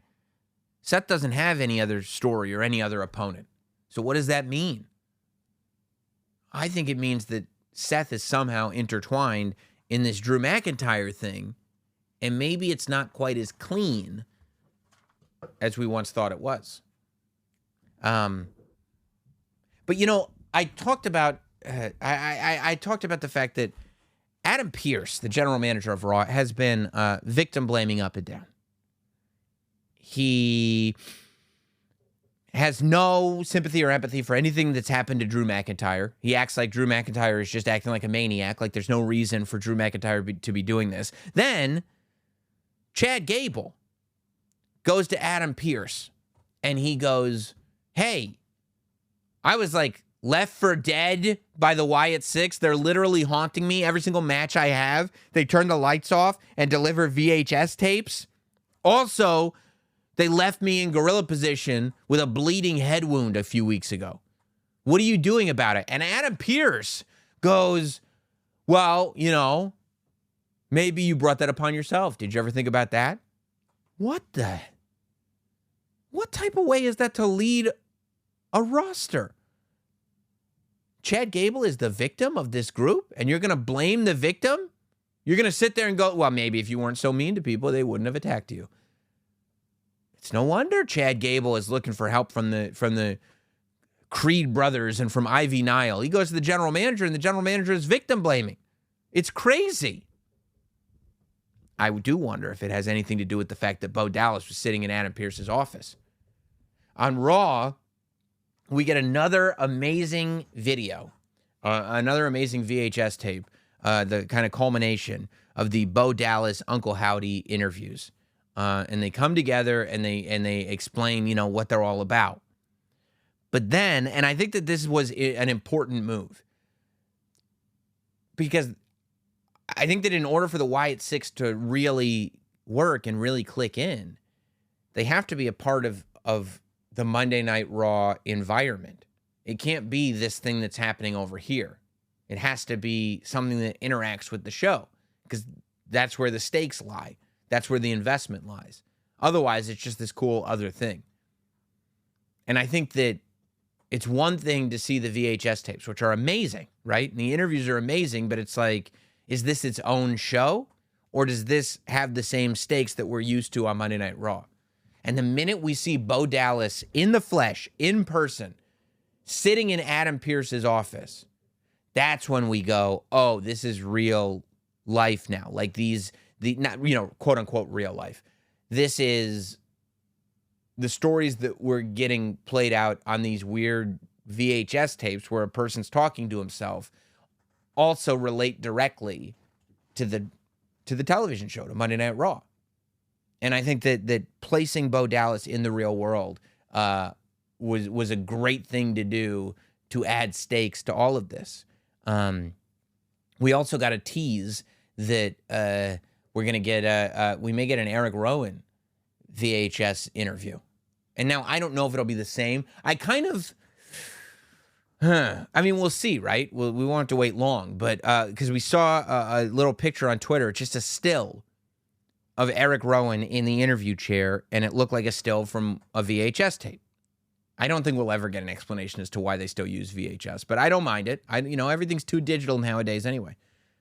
Seth doesn't have any other story or any other opponent. So what does that mean? I think it means that Seth is somehow intertwined in this Drew McIntyre thing, and maybe it's not quite as clean as we once thought it was. But you know, I talked about I talked about the fact that Adam Pearce, the general manager of Raw, has been victim blaming up and down. He has no sympathy or empathy for anything that's happened to Drew McIntyre. He acts like Drew McIntyre is just acting like a maniac, like there's no reason for Drew McIntyre to be doing this. Then Chad Gable goes to Adam Pearce and he goes, hey, I was like left for dead by the Wyatt Six. They're literally haunting me every single match I have. They turn the lights off and deliver VHS tapes. Also, they left me in gorilla position with a bleeding head wound a few weeks ago. What are you doing about it? And Adam Pearce goes, well, you know, maybe you brought that upon yourself. Did you ever think about that? What type of way is that to lead a roster? Chad Gable is the victim of this group, and you're going to blame the victim? You're going to sit there and go, well, maybe if you weren't so mean to people, they wouldn't have attacked you. It's no wonder Chad Gable is looking for help from the Creed brothers and from Ivy Nile. He goes to the general manager, and the general manager is victim blaming. It's crazy. I do wonder if it has anything to do with the fact that Bo Dallas was sitting in Adam Pearce's office. On Raw, we get another amazing video, another amazing VHS tape, the kind of culmination of the Bo Dallas Uncle Howdy interviews. And they come together and they explain, you know, what they're all about. But then, and I think that this was an important move, because I think that in order for the Wyatt Six to really work and really click in, they have to be a part of the Monday Night Raw environment. It can't be this thing that's happening over here. It has to be something that interacts with the show, because that's where the stakes lie. That's where the investment lies. Otherwise, it's just this cool other thing. And I think that it's one thing to see the VHS tapes, which are amazing, right? And the interviews are amazing, but it's like, is this its own show? Or does this have the same stakes that we're used to on Monday Night Raw? And the minute we see Bo Dallas in the flesh, in person, sitting in Adam Pearce's office, that's when we go, oh, this is real life now. Like not, you know, quote unquote real life. This is the stories that we're getting played out on these weird VHS tapes where a person's talking to himself also relate directly to the television show, to Monday Night Raw. And I think that placing Bo Dallas in the real world was a great thing to do to add stakes to all of this. We also got a tease that we're going to get we may get an Eric Rowan VHS interview. And now I don't know if it'll be the same. I kind of, I mean, we'll see, right? We won't have to wait long, but because we saw a little picture on Twitter, just a still of Eric Rowan in the interview chair, and it looked like a still from a VHS tape. I don't think we'll ever get an explanation as to why they still use VHS, but I don't mind it. Everything's too digital nowadays anyway.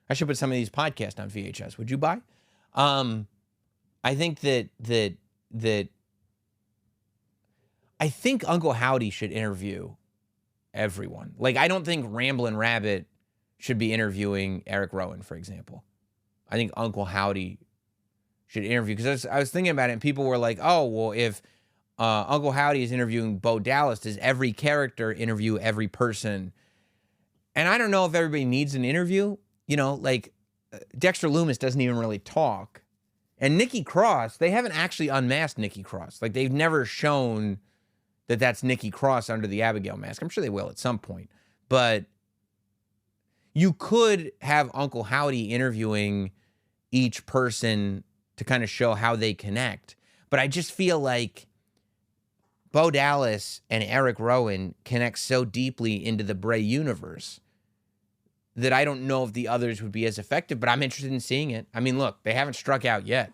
I should put some of these podcasts on VHS. Would you buy? I think that I think Uncle Howdy should interview everyone. Like, I don't think Ramblin' Rabbit should be interviewing Eric Rowan, for example. I think Uncle Howdy should interview, because I was thinking about it, and people were like, oh, well, if Uncle Howdy is interviewing Bo Dallas, does every character interview every person? And I don't know if everybody needs an interview. You know, like Dexter Lumis doesn't even really talk. And Nikki Cross, they haven't actually unmasked Nikki Cross. Like, they've never shown that that's Nikki Cross under the Abigail mask. I'm sure they will at some point. But you could have Uncle Howdy interviewing each person to kind of show how they connect. But I just feel like Bo Dallas and Eric Rowan connect so deeply into the Bray universe that I don't know if the others would be as effective, but I'm interested in seeing it. I mean, look, they haven't struck out yet.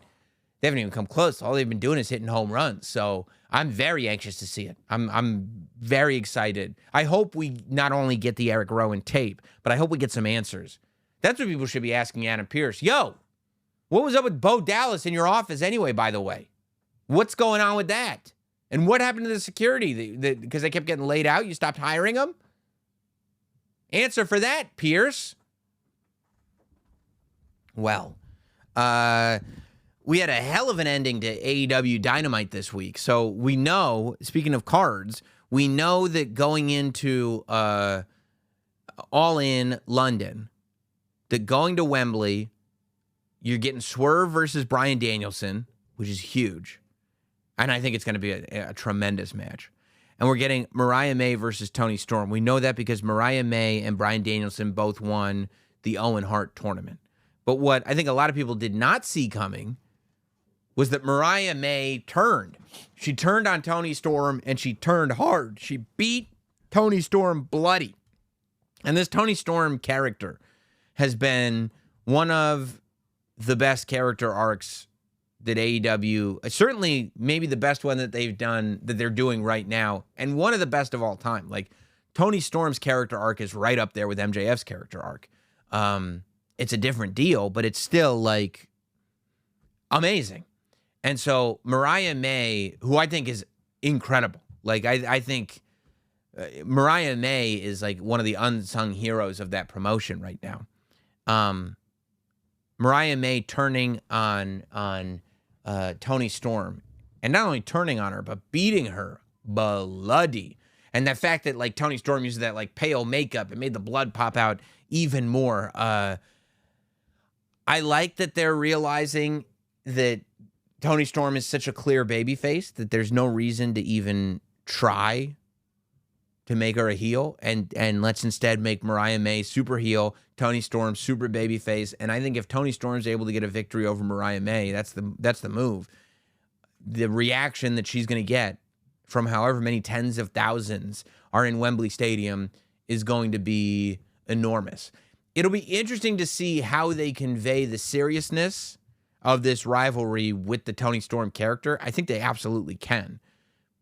They haven't even come close. All they've been doing is hitting home runs. So I'm very anxious to see it. I'm very excited. I hope we not only get the Eric Rowan tape, but I hope we get some answers. That's what people should be asking Adam Pearce. Yo, what was up with Bo Dallas in your office anyway, by the way? What's going on with that? And what happened to the security? Because they kept getting laid out, you stopped hiring them? Answer for that, Pearce. Well, we had a hell of an ending to AEW Dynamite this week. So we know, speaking of cards, we know that going into All In London, that going to Wembley, you're getting Swerve versus Bryan Danielson, which is huge. And I think it's going to be a tremendous match. And we're getting Mariah May versus Toni Storm. We know that because Mariah May and Bryan Danielson both won the Owen Hart tournament. But what I think a lot of people did not see coming was that Mariah May turned. She turned on Toni Storm, and she turned hard. She beat Toni Storm bloody. And this Toni Storm character has been one of the best character arcs that AEW, certainly maybe the best one that they've done, that they're doing right now, and one of the best of all time. Like, Toni Storm's character arc is right up there with MJF's character arc. It's a different deal, but it's still, like, amazing. And so Mariah May, who I think is incredible, like, I think Mariah May is, like, one of the unsung heroes of that promotion right now. Mariah May turning on Toni Storm, and not only turning on her, but beating her bloody. And the fact that, like, Toni Storm uses that, like, pale makeup, it made the blood pop out even more. I like that they're realizing that Toni Storm is such a clear babyface that there's no reason to even try to make her a heel, and let's instead make Mariah May super heel, Toni Storm super babyface. And I think if Toni Storm's able to get a victory over Mariah May, that's the move. The reaction that she's going to get from however many tens of thousands are in Wembley Stadium is going to be enormous. It'll be interesting to see how they convey the seriousness of this rivalry with the Toni Storm character. I think they absolutely can,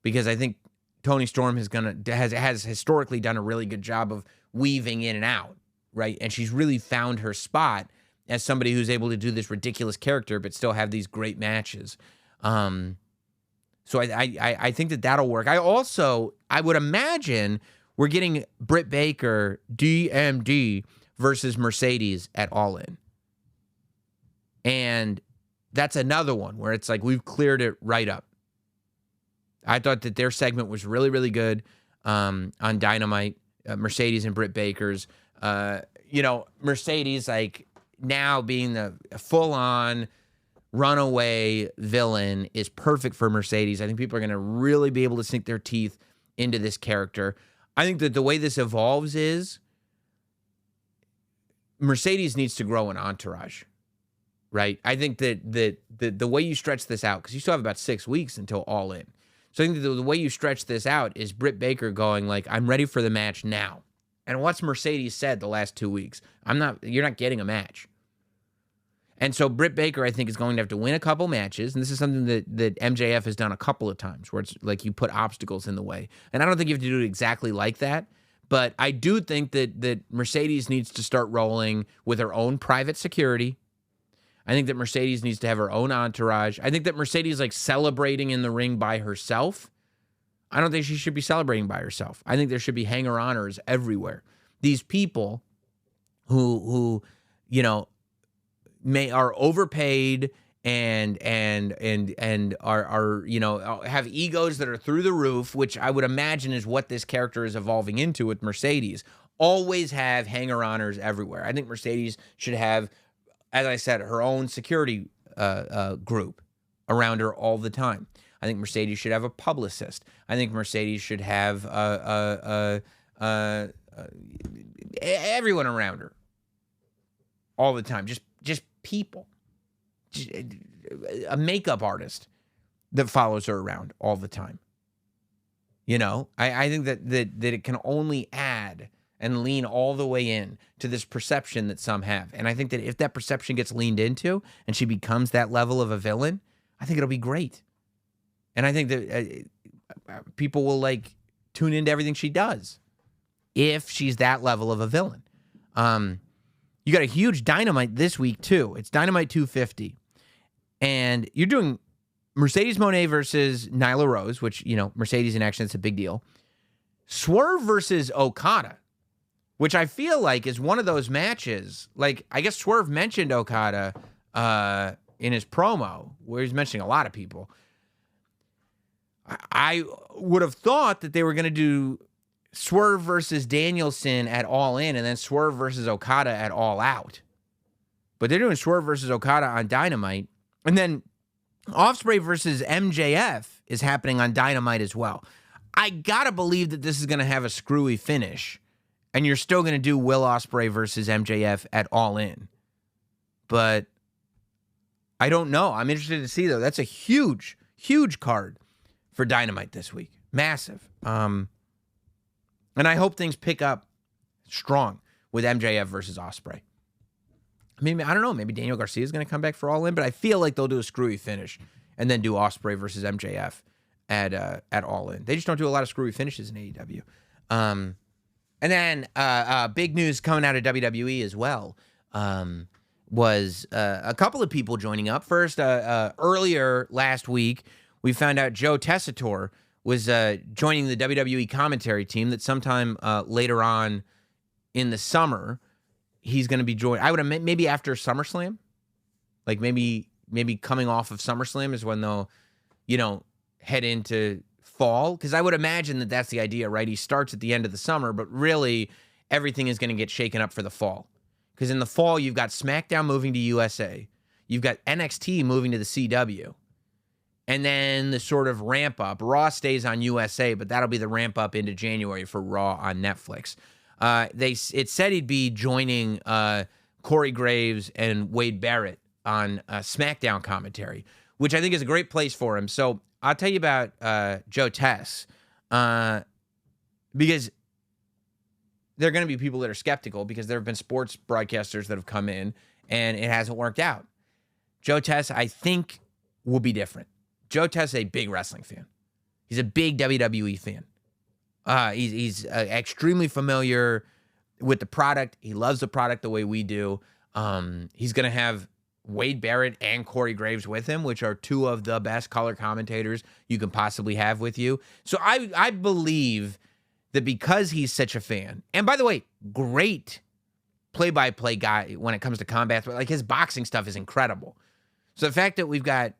because I think Toni Storm has historically done a really good job of weaving in and out, right? And she's really found her spot as somebody who's able to do this ridiculous character but still have these great matches. So I think that'll work. I would imagine we're getting Britt Baker, DMD, versus Mercedes at All In. And that's another one where it's like we've cleared it right up. I thought that their segment was really, really good on Dynamite, Mercedes and Britt Baker's. Mercedes, like, now being the full-on runaway villain is perfect for Mercedes. I think people are going to really be able to sink their teeth into this character. I think that the way this evolves is Mercedes needs to grow an entourage, right? I think that the way you stretch this out, because you still have about 6 weeks until All In. So I think that the way you stretch this out is Britt Baker going, like, I'm ready for the match now. And what's Mercedes said the last 2 weeks? You're not getting a match. And so Britt Baker, I think, is going to have to win a couple matches. And this is something that MJF has done a couple of times, where it's like you put obstacles in the way. And I don't think you have to do it exactly like that. But I do think that Mercedes needs to start rolling with her own private security. I think that Mercedes needs to have her own entourage. I think that Mercedes, like, celebrating in the ring by herself. I don't think she should be celebrating by herself. I think there should be hanger-oners everywhere. These people who are overpaid and are have egos that are through the roof, which I would imagine is what this character is evolving into with Mercedes. Always have hanger-oners everywhere. I think Mercedes should have, as I said, her own security group around her all the time. I think Mercedes should have a publicist. I think Mercedes should have everyone around her all the time. Just people. A makeup artist that follows her around all the time. I think that it can only add and lean all the way in to this perception that some have. And I think that if that perception gets leaned into and she becomes that level of a villain, I think it'll be great. And I think that people will, like, tune into everything she does if she's that level of a villain. You got a huge Dynamite this week, too. It's Dynamite 250. And you're doing Mercedes Moné versus Nyla Rose, which, Mercedes in action, it's a big deal. Swerve versus Okada, which I feel like is one of those matches. Like, I guess Swerve mentioned Okada in his promo, where he's mentioning a lot of people. I would have thought that they were going to do Swerve versus Danielson at All In and then Swerve versus Okada at All Out. But they're doing Swerve versus Okada on Dynamite. And then Ospreay versus MJF is happening on Dynamite as well. I got to believe that this is going to have a screwy finish. And you're still going to do Will Ospreay versus MJF at All In. But I don't know. I'm interested to see, though. That's a huge, huge card for Dynamite this week. Massive. And I hope things pick up strong with MJF versus Ospreay. Maybe, I don't know, maybe Daniel Garcia is going to come back for All In, but I feel like they'll do a screwy finish and then do Ospreay versus MJF at All In. They just don't do a lot of screwy finishes in AEW. And then big news coming out of WWE as well was a couple of people joining up. First, earlier last week, we found out Joe Tessitore was joining the WWE commentary team, that sometime later on in the summer, he's going to be joined. I would have maybe after SummerSlam, like maybe coming off of SummerSlam is when they'll, head into fall. Because I would imagine that that's the idea, right? He starts at the end of the summer, but really everything is going to get shaken up for the fall. Because in the fall, you've got SmackDown moving to USA. You've got NXT moving to the CW. And then the sort of ramp up. Raw stays on USA, but that'll be the ramp up into January for Raw on Netflix. It said he'd be joining Corey Graves and Wade Barrett on SmackDown commentary, which I think is a great place for him. So I'll tell you about Joe Tess, because there are going to be people that are skeptical, because there have been sports broadcasters that have come in and it hasn't worked out. Joe Tess, I think, will be different. Joe Tess is a big wrestling fan. He's a big WWE fan. He's extremely familiar with the product. He loves the product the way we do. He's going to have Wade Barrett and Corey Graves with him, which are two of the best color commentators you can possibly have with you. So I believe that because he's such a fan, and by the way, great play-by-play guy when it comes to combat, like his boxing stuff is incredible. So the fact that we've got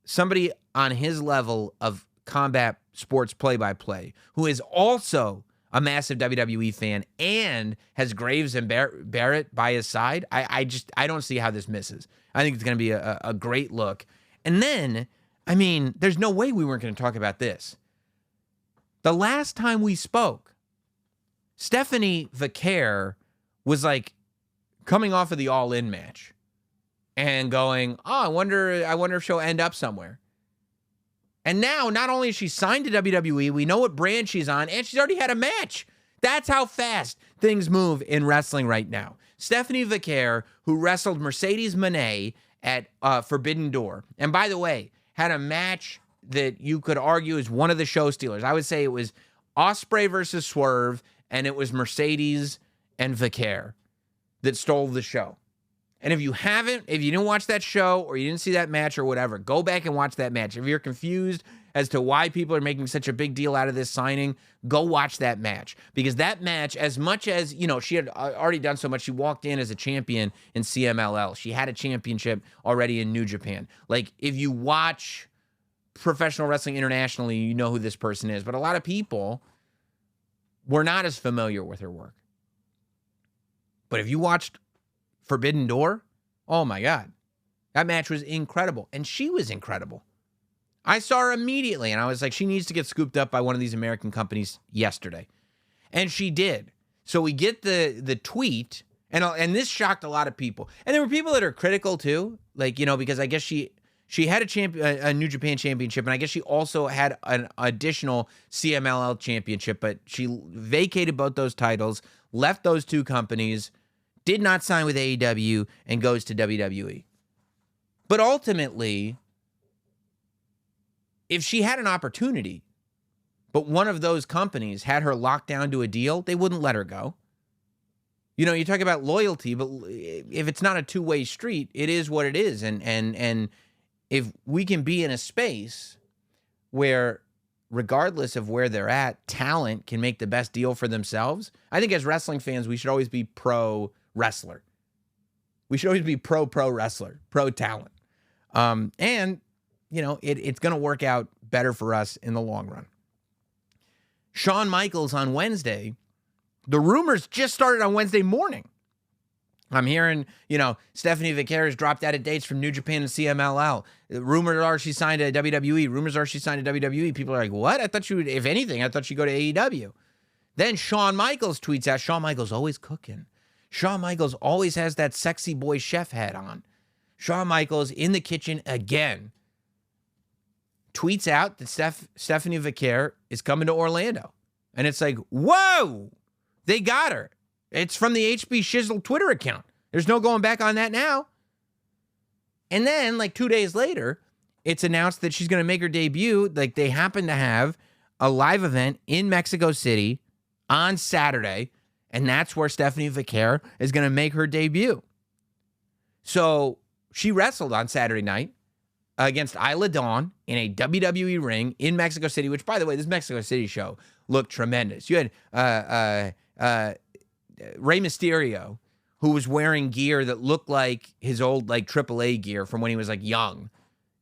somebody on his level of combat sports play-by-play who is also a massive WWE fan and has Graves and Barrett by his side, I don't see how this misses. I think it's going to be a great look. And then, I mean, there's no way we weren't going to talk about this. The last time we spoke, Stephanie Vaquer was like coming off of the All In match and going, I wonder if she'll end up somewhere. And now, not only is she signed to WWE, we know what brand she's on, and she's already had a match. That's how fast things move in wrestling right now. Stephanie Vaquer, who wrestled Mercedes Moné at Forbidden Door, and by the way, had a match that you could argue is one of the show stealers. I would say it was Ospreay versus Swerve, and it was Mercedes and Vaquer that stole the show. And if you didn't watch that show or you didn't see that match or whatever, go back and watch that match. If you're confused as to why people are making such a big deal out of this signing, go watch that match. Because that match, as much as, she had already done so much, she walked in as a champion in CMLL. She had a championship already in New Japan. Like, if you watch professional wrestling internationally, you know who this person is. But a lot of people were not as familiar with her work. But if you watched Forbidden Door, oh my God, that match was incredible. And she was incredible. I saw her immediately and I was like, she needs to get scooped up by one of these American companies yesterday. And she did. So we get the tweet, and this shocked a lot of people. And there were people that are critical too, like, because I guess she had a New Japan championship, and I guess she also had an additional CMLL championship, but she vacated both those titles, left those two companies, did not sign with AEW, and goes to WWE. But ultimately, if she had an opportunity, but one of those companies had her locked down to a deal, they wouldn't let her go. You talk about loyalty, but if it's not a two-way street, it is what it is. And if we can be in a space where, regardless of where they're at, talent can make the best deal for themselves, I think as wrestling fans, we should always be pro wrestler. We should always be pro wrestler, pro talent. And, you know, it's going to work out better for us in the long run. Shawn Michaels on Wednesday, the rumors just started on Wednesday morning. I'm hearing, you know, Stephanie Vaquer has dropped out of dates from New Japan and CMLL. Rumors are she signed to WWE. Rumors are she signed to WWE. People are like, what? I thought she would, if anything, I thought she'd go to AEW. Then Shawn Michaels tweets out, Shawn Michaels always cooking. Shawn Michaels always has that sexy boy chef hat on. Shawn Michaels in the kitchen again. Tweets out that Stephanie Vaquer is coming to Orlando. And it's like, whoa, they got her. It's from the HB Shizzle Twitter account. There's no going back on that now. And then, like 2 days later, it's announced that she's going to make her debut. Like, they happen to have a live event in Mexico City on Saturday, and that's where Stephanie Vaquer is going to make her debut. So she wrestled on Saturday night against Isla Dawn in a WWE ring in Mexico City, which, by the way, this Mexico City show looked tremendous. You had Rey Mysterio, who was wearing gear that looked like his old, like, AAA gear from when he was, like, young.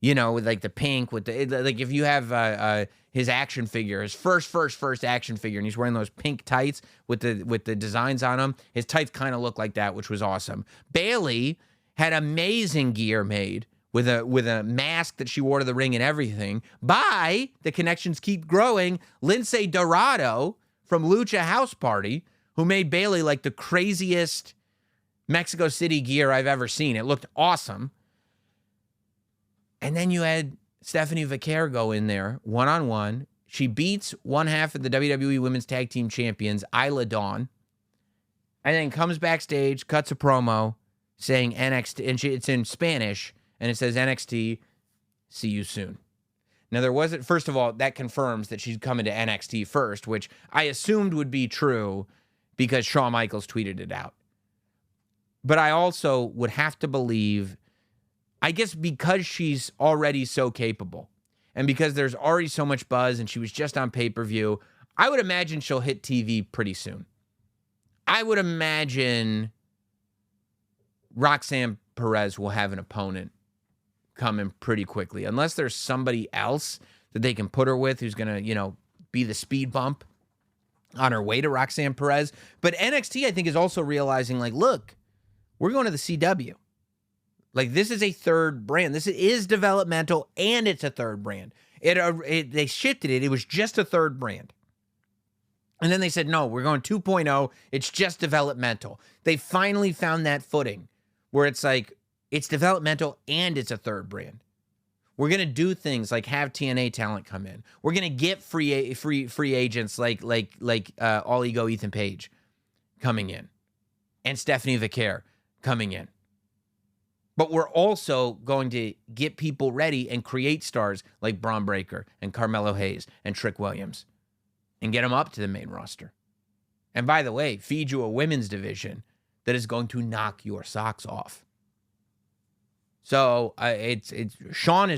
You know, with, like, the pink, with the, like, if you have his action figure, his first action figure, and he's wearing those pink tights with the designs on them, his tights kind of look like that, which was awesome. Bayley had amazing gear made with a mask that she wore to the ring and everything by, the connections keep growing, Lince Dorado from Lucha House Party, who made Bayley like the craziest Mexico City gear I've ever seen. It looked awesome. And then you had Stephanie Vaquer go in there one-on-one. She beats one half of the WWE Women's Tag Team Champions, Isla Dawn, and then comes backstage, cuts a promo saying NXT, and it's in Spanish, and it says NXT, see you soon. Now, there wasn't, first of all, that confirms that she's coming to NXT first, which I assumed would be true because Shawn Michaels tweeted it out. But I also would have to believe, I guess because she's already so capable and because there's already so much buzz and she was just on pay-per-view, I would imagine she'll hit TV pretty soon. I would imagine Roxanne Perez will have an opponent coming pretty quickly, unless there's somebody else that they can put her with who's going to, you know, be the speed bump on her way to Roxanne Perez. But NXT, I think, is also realizing, like, look, we're going to the CW. Like, this is a third brand. This is developmental, and it's a third brand. They shifted it. It was just a third brand. And then they said, no, we're going 2.0. It's just developmental. They finally found that footing where it's like, it's developmental and it's a third brand. We're going to do things like have TNA talent come in. We're going to get free agents like All Ego Ethan Page coming in and Stephanie Vaquer coming in. But we're also going to get people ready and create stars like Braun Breaker and Carmelo Hayes and Trick Williams and get them up to the main roster. And by the way, feed you a women's division that is going to knock your socks off. So Shawn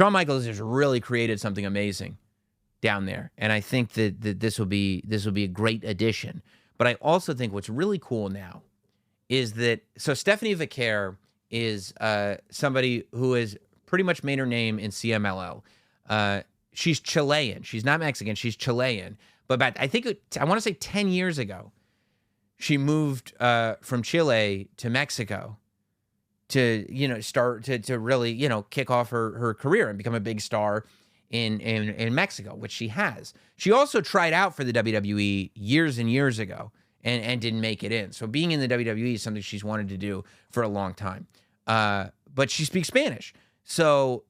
Michaels has really created something amazing down there, and I think that this will be a great addition. But I also think what's really cool now is that Stephanie Vaquer is somebody who has pretty much made her name in CMLL. She's Chilean. She's not Mexican. She's Chilean. But I want to say 10 years ago, she moved from Chile to Mexico to, you know, start to really, you know, kick off her career and become a big star in Mexico, which she has. She also tried out for the WWE years and years ago and didn't make it in. So being in the WWE is something she's wanted to do for a long time. But she speaks Spanish. So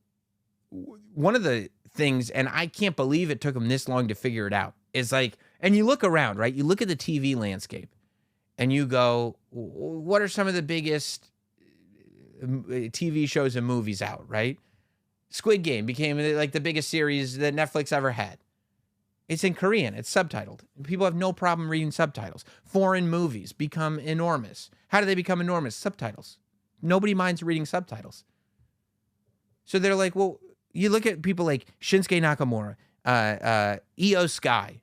one of the things, and I can't believe it took them this long to figure it out, is like, and you look around, right? You look at the TV landscape and you go, what are some of the biggest TV shows and movies out, right? Squid Game became like the biggest series that Netflix ever had. It's in Korean. It's subtitled. People have no problem reading subtitles. Foreign movies become enormous. How do they become enormous? Subtitles. Nobody minds reading subtitles. So they're like, well, you look at people like Shinsuke Nakamura, Io Sky,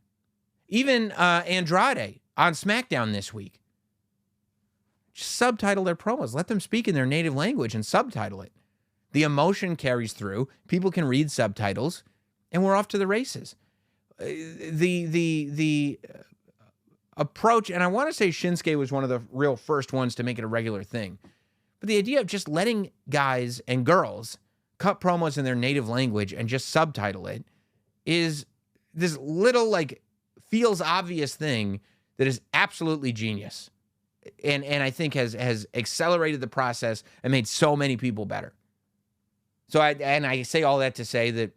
even Andrade on SmackDown this week. Just subtitle their promos. Let them speak in their native language and subtitle it. The emotion carries through. People can read subtitles, and we're off to the races. The approach, and I want to say Shinsuke was one of the real first ones to make it a regular thing, but the idea of just letting guys and girls cut promos in their native language and just subtitle it is this little, like, feels obvious thing that is absolutely genius. And I think has accelerated the process and made so many people better. So I say all that to say that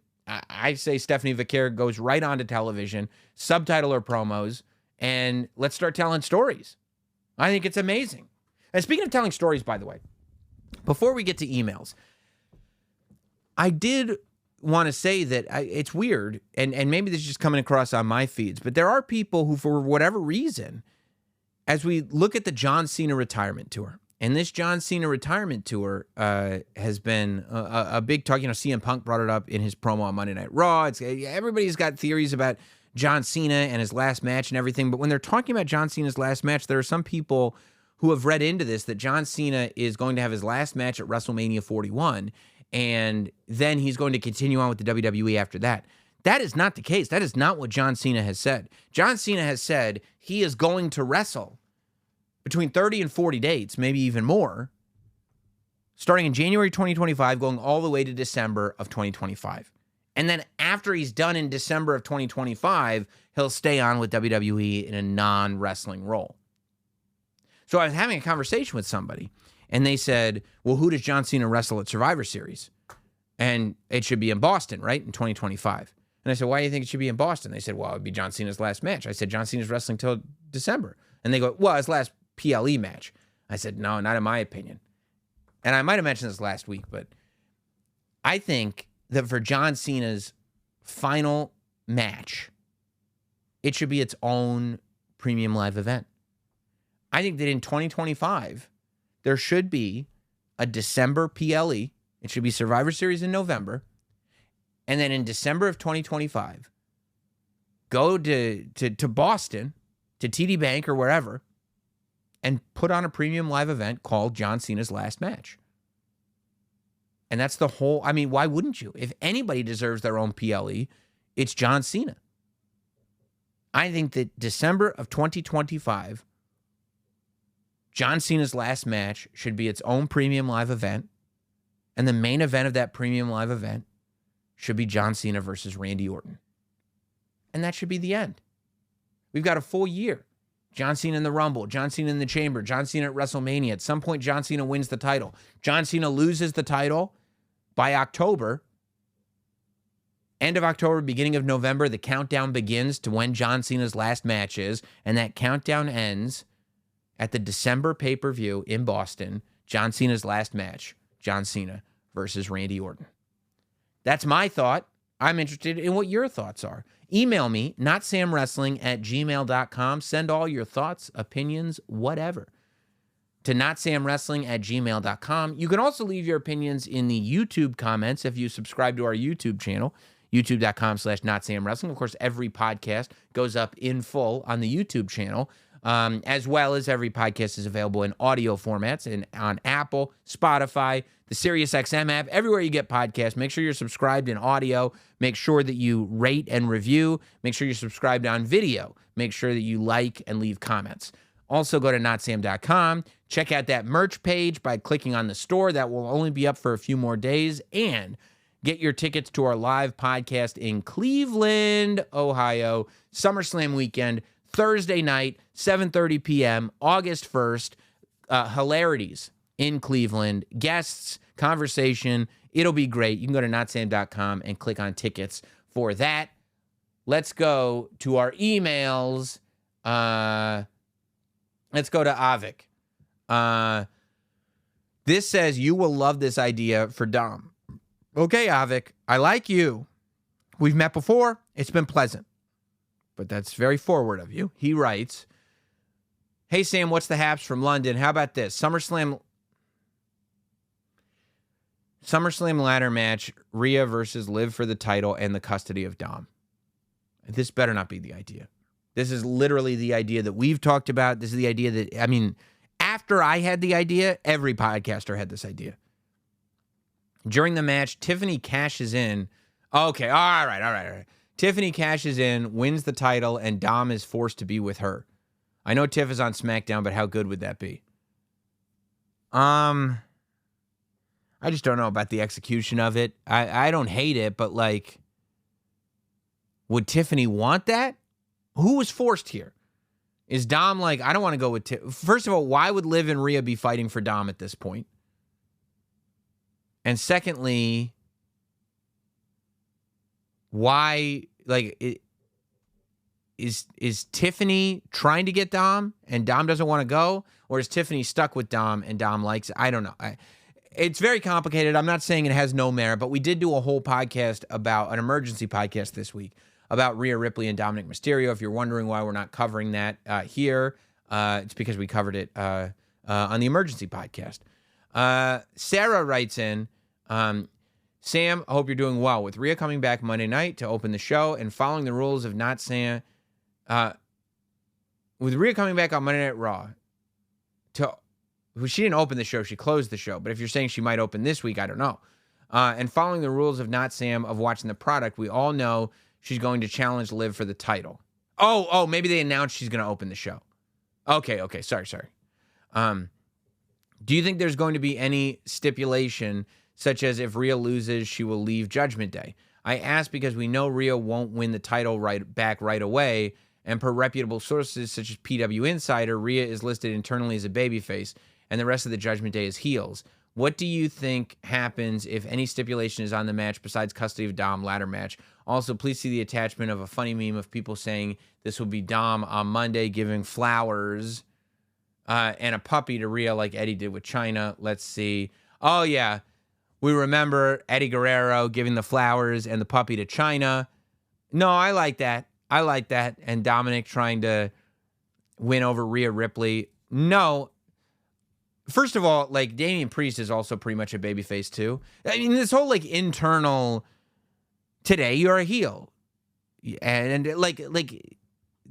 I say Stephanie Vaquer goes right onto television, subtitle her promos, and let's start telling stories. I think it's amazing. And speaking of telling stories, by the way, before we get to emails, I did want to say that it's weird, and maybe this is just coming across on my feeds, but there are people who, for whatever reason, as we look at the John Cena retirement tour, and this John Cena retirement tour has been a big talk. CM Punk brought it up in his promo on Monday Night Raw. Everybody's got theories about John Cena and his last match and everything, but when they're talking about John Cena's last match, there are some people who have read into this that John Cena is going to have his last match at WrestleMania 41, and then he's going to continue on with the WWE after that. That is not the case. That is not what John Cena has said. John Cena has said he is going to wrestle between 30 and 40 dates, maybe even more, starting in January 2025, going all the way to December of 2025. And then after he's done in December of 2025, he'll stay on with WWE in a non-wrestling role. So I was having a conversation with somebody, and they said, well, who does John Cena wrestle at Survivor Series? And it should be in Boston, right, in 2025. And I said, why do you think it should be in Boston? They said, well, it would be John Cena's last match. I said, John Cena's wrestling till December. And they go, well, his last PLE match. I said, no, not in my opinion. And I might have mentioned this last week, but I think that for John Cena's final match, it should be its own premium live event. I think that in 2025, there should be a December PLE. It should be Survivor Series in November. And then in December of 2025, go to Boston, to TD Bank or wherever, and put on a premium live event called John Cena's last match. And that's the whole, I mean, why wouldn't you? If anybody deserves their own PLE, it's John Cena. I think that December of 2025, John Cena's last match should be its own premium live event. And the main event of that premium live event should be John Cena versus Randy Orton. And that should be the end. We've got a full year. John Cena in the Rumble, John Cena in the Chamber, John Cena at WrestleMania. At some point, John Cena wins the title. John Cena loses the title by October. End of October, beginning of November, the countdown begins to when John Cena's last match is, and that countdown ends at the December pay-per-view in Boston, John Cena's last match, John Cena versus Randy Orton. That's my thought. I'm interested in what your thoughts are. Email me, notsamwrestling@gmail.com. Send all your thoughts, opinions, whatever, to notsamwrestling@gmail.com. You can also leave your opinions in the YouTube comments if you subscribe to our YouTube channel, youtube.com/notsamwrestling. Of course, every podcast goes up in full on the YouTube channel, as well as every podcast is available in audio formats and on Apple, Spotify, the SiriusXM app, everywhere you get podcasts. Make sure you're subscribed in audio. Make sure that you rate and review. Make sure you're subscribed on video. Make sure that you like and leave comments. Also, go to notsam.com. Check out that merch page by clicking on the store. That will only be up for a few more days. And get your tickets to our live podcast in Cleveland, Ohio, Summerslam weekend, Thursday night, 7:30 p.m., August 1st. Hilarities in Cleveland. Guests, conversation. It'll be great. You can go to notsam.com and click on tickets for that. Let's go to our emails. Let's go to Avik. This says, you will love this idea for Dom. Okay, Avik, I like you. We've met before. It's been pleasant. But that's very forward of you. He writes, hey, Sam, what's the haps from London? How about this? SummerSlam SummerSlam ladder match, Rhea versus Liv for the title and the custody of Dom. This better not be the idea. This is literally the idea that we've talked about. This is the idea that, I mean, after I had the idea, every podcaster had this idea. During the match, Tiffany cashes in. Okay, all right. Tiffany cashes in, wins the title, and Dom is forced to be with her. I know Tiff is on SmackDown, but how good would that be? I just don't know about the execution of it. I don't hate it, but like, would Tiffany want that? Who was forced here? Is Dom like, I don't want to go with Tiff. First of all, why would Liv and Rhea be fighting for Dom at this point? And secondly, why, like, is Tiffany trying to get Dom and Dom doesn't want to go? Or is Tiffany stuck with Dom and Dom likes it? I don't know. It's very complicated. I'm not saying it has no merit, but we did do a whole podcast about an emergency podcast this week about Rhea Ripley and Dominic Mysterio. If you're wondering why we're not covering that here, it's because we covered it on the emergency podcast. Sarah writes in, Sam, I hope you're doing well. With Rhea coming back Monday night to open the show and following the rules of not Sam, with Rhea coming back on Monday Night Raw, she didn't open the show, she closed the show. But if you're saying she might open this week, I don't know. And following the rules of not Sam of watching the product, we all know she's going to challenge Liv for the title. Oh, maybe they announced she's going to open the show. Okay, sorry. Do you think there's going to be any stipulation, such as if Rhea loses, she will leave Judgment Day? I ask because we know Rhea won't win the title back right away, and per reputable sources such as PW Insider, Rhea is listed internally as a babyface, and the rest of the Judgment Day is heels. What do you think happens if any stipulation is on the match besides custody of Dom ladder match? Also, please see the attachment of a funny meme of people saying this will be Dom on Monday giving flowers and a puppy to Rhea like Eddie did with Chyna. Let's see. Oh, yeah. We remember Eddie Guerrero giving the flowers and the puppy to Chyna. No, I like that. And Dominic trying to win over Rhea Ripley. No. First of all, like, Damian Priest is also pretty much a babyface too. I mean, this whole like internal, today you're a heel. And like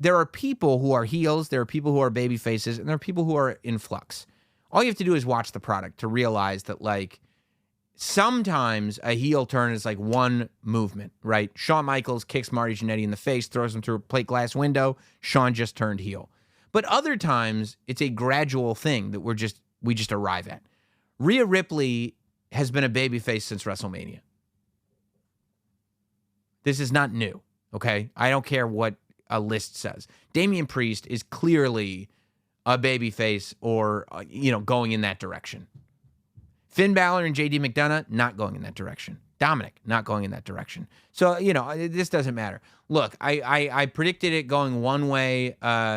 there are people who are heels, there are people who are babyfaces, and there are people who are in flux. All you have to do is watch the product to realize that, like, sometimes a heel turn is like one movement, right? Shawn Michaels kicks Marty Jannetty in the face, throws him through a plate glass window. Shawn just turned heel. But other times it's a gradual thing that we just arrive at. Rhea Ripley has been a babyface since WrestleMania. This is not new, okay? I don't care what a list says. Damian Priest is clearly a babyface or, going in that direction. Finn Balor and JD McDonough, not going in that direction. Dominic, not going in that direction. So, this doesn't matter. Look, I predicted it going one way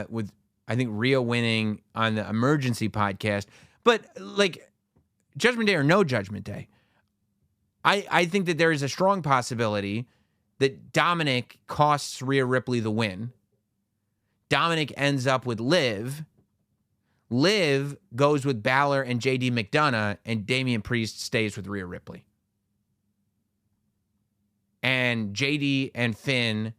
with, I think, Rhea winning on the emergency podcast. But, like, Judgment Day or no Judgment Day, I think that there is a strong possibility that Dominic costs Rhea Ripley the win. Dominic ends up with Liv. Liv goes with Balor and JD McDonough, and Damian Priest stays with Rhea Ripley. And JD and Finn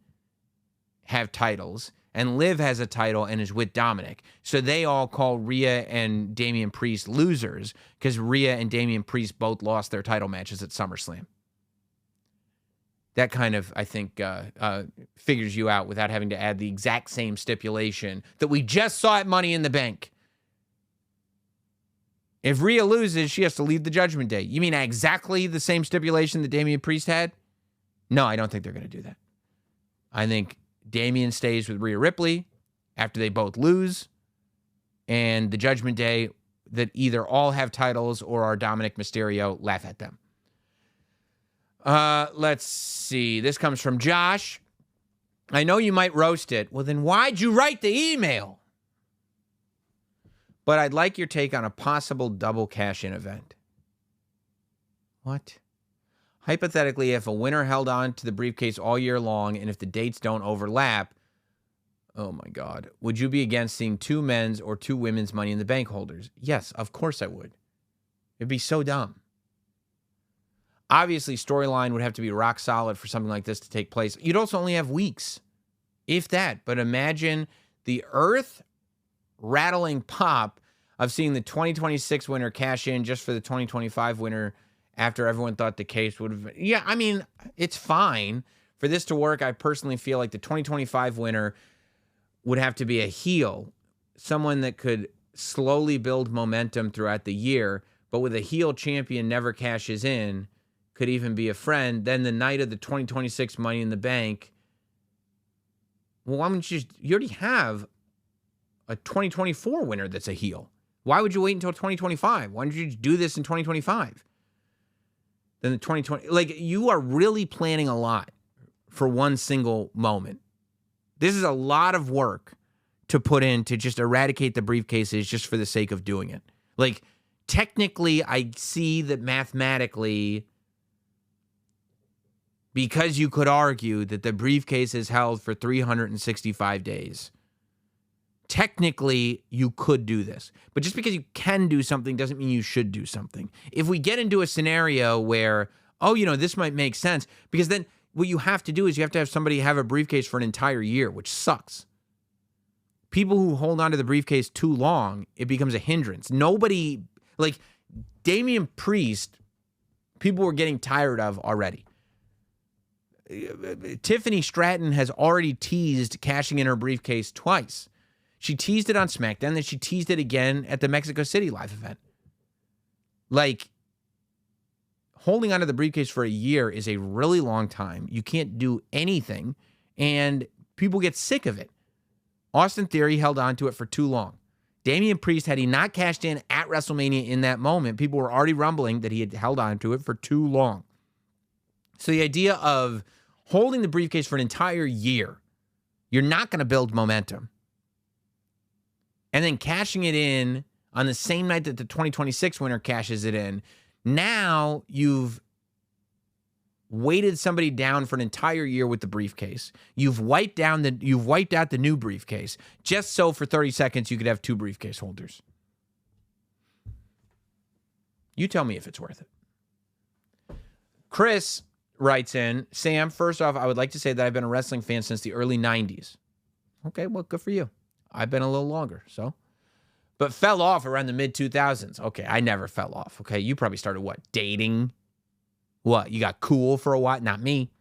have titles, and Liv has a title and is with Dominic. So they all call Rhea and Damian Priest losers because Rhea and Damian Priest both lost their title matches at SummerSlam. That kind of, I think, figures you out without having to add the exact same stipulation that we just saw at Money in the Bank. If Rhea loses, she has to leave the Judgment Day. You mean exactly the same stipulation that Damian Priest had? No, I don't think they're going to do that. I think Damian stays with Rhea Ripley after they both lose, and the Judgment Day that either all have titles or are Dominic Mysterio laugh at them. Let's see. This comes from Josh. I know you might roast it. Well, then why'd you write the email? But I'd like your take on a possible double cash-in event. What? Hypothetically, if a winner held on to the briefcase all year long and if the dates don't overlap, oh my God, would you be against seeing 2 men's or 2 women's Money in the Bank holders? Yes, of course I would. It'd be so dumb. Obviously, storyline would have to be rock solid for something like this to take place. You'd also only have weeks, if that. But imagine the earth-rattling pop of seeing the 2026 winner cash in just for the 2025 winner after everyone thought the case would have been. Yeah, I mean, it's fine. For this to work, I personally feel like the 2025 winner would have to be a heel, someone that could slowly build momentum throughout the year, but with a heel champion never cashes in, could even be a friend. Then the night of the 2026 Money in the Bank, well, why wouldn't you already have a 2024 winner that's a heel. Why would you wait until 2025? Why don't you just do this in 2025? Then the 2020, like, you are really planning a lot for one single moment. This is a lot of work to put in to just eradicate the briefcases just for the sake of doing it. Like, technically, I see that mathematically, because you could argue that the briefcase is held for 365 days, technically, you could do this. But just because you can do something doesn't mean you should do something. If we get into a scenario where, oh, this might make sense, because then what you have to do is you have to have somebody have a briefcase for an entire year, which sucks. People who hold on to the briefcase too long, it becomes a hindrance. Nobody, like Damian Priest, people were getting tired of already. Tiffany Stratton has already teased cashing in her briefcase twice. She teased it on SmackDown, then she teased it again at the Mexico City live event. Like, holding onto the briefcase for a year is a really long time. You can't do anything, and people get sick of it. Austin Theory held on to it for too long. Damian Priest, had he not cashed in at WrestleMania in that moment, people were already rumbling that he had held on to it for too long. So the idea of holding the briefcase for an entire year, you're not going to build momentum. And then cashing it in on the same night that the 2026 winner cashes it in, now you've weighted somebody down for an entire year with the briefcase. You've wiped out the new briefcase, just so for 30 seconds you could have two briefcase holders. You tell me if it's worth it. Chris writes in, Sam, first off, I would like to say that I've been a wrestling fan since the early 90s. Okay, well, good for you. I've been a little longer, so. But fell off around the mid-2000s. Okay, I never fell off. Okay, you probably started, what, dating? What, you got cool for a while? Not me.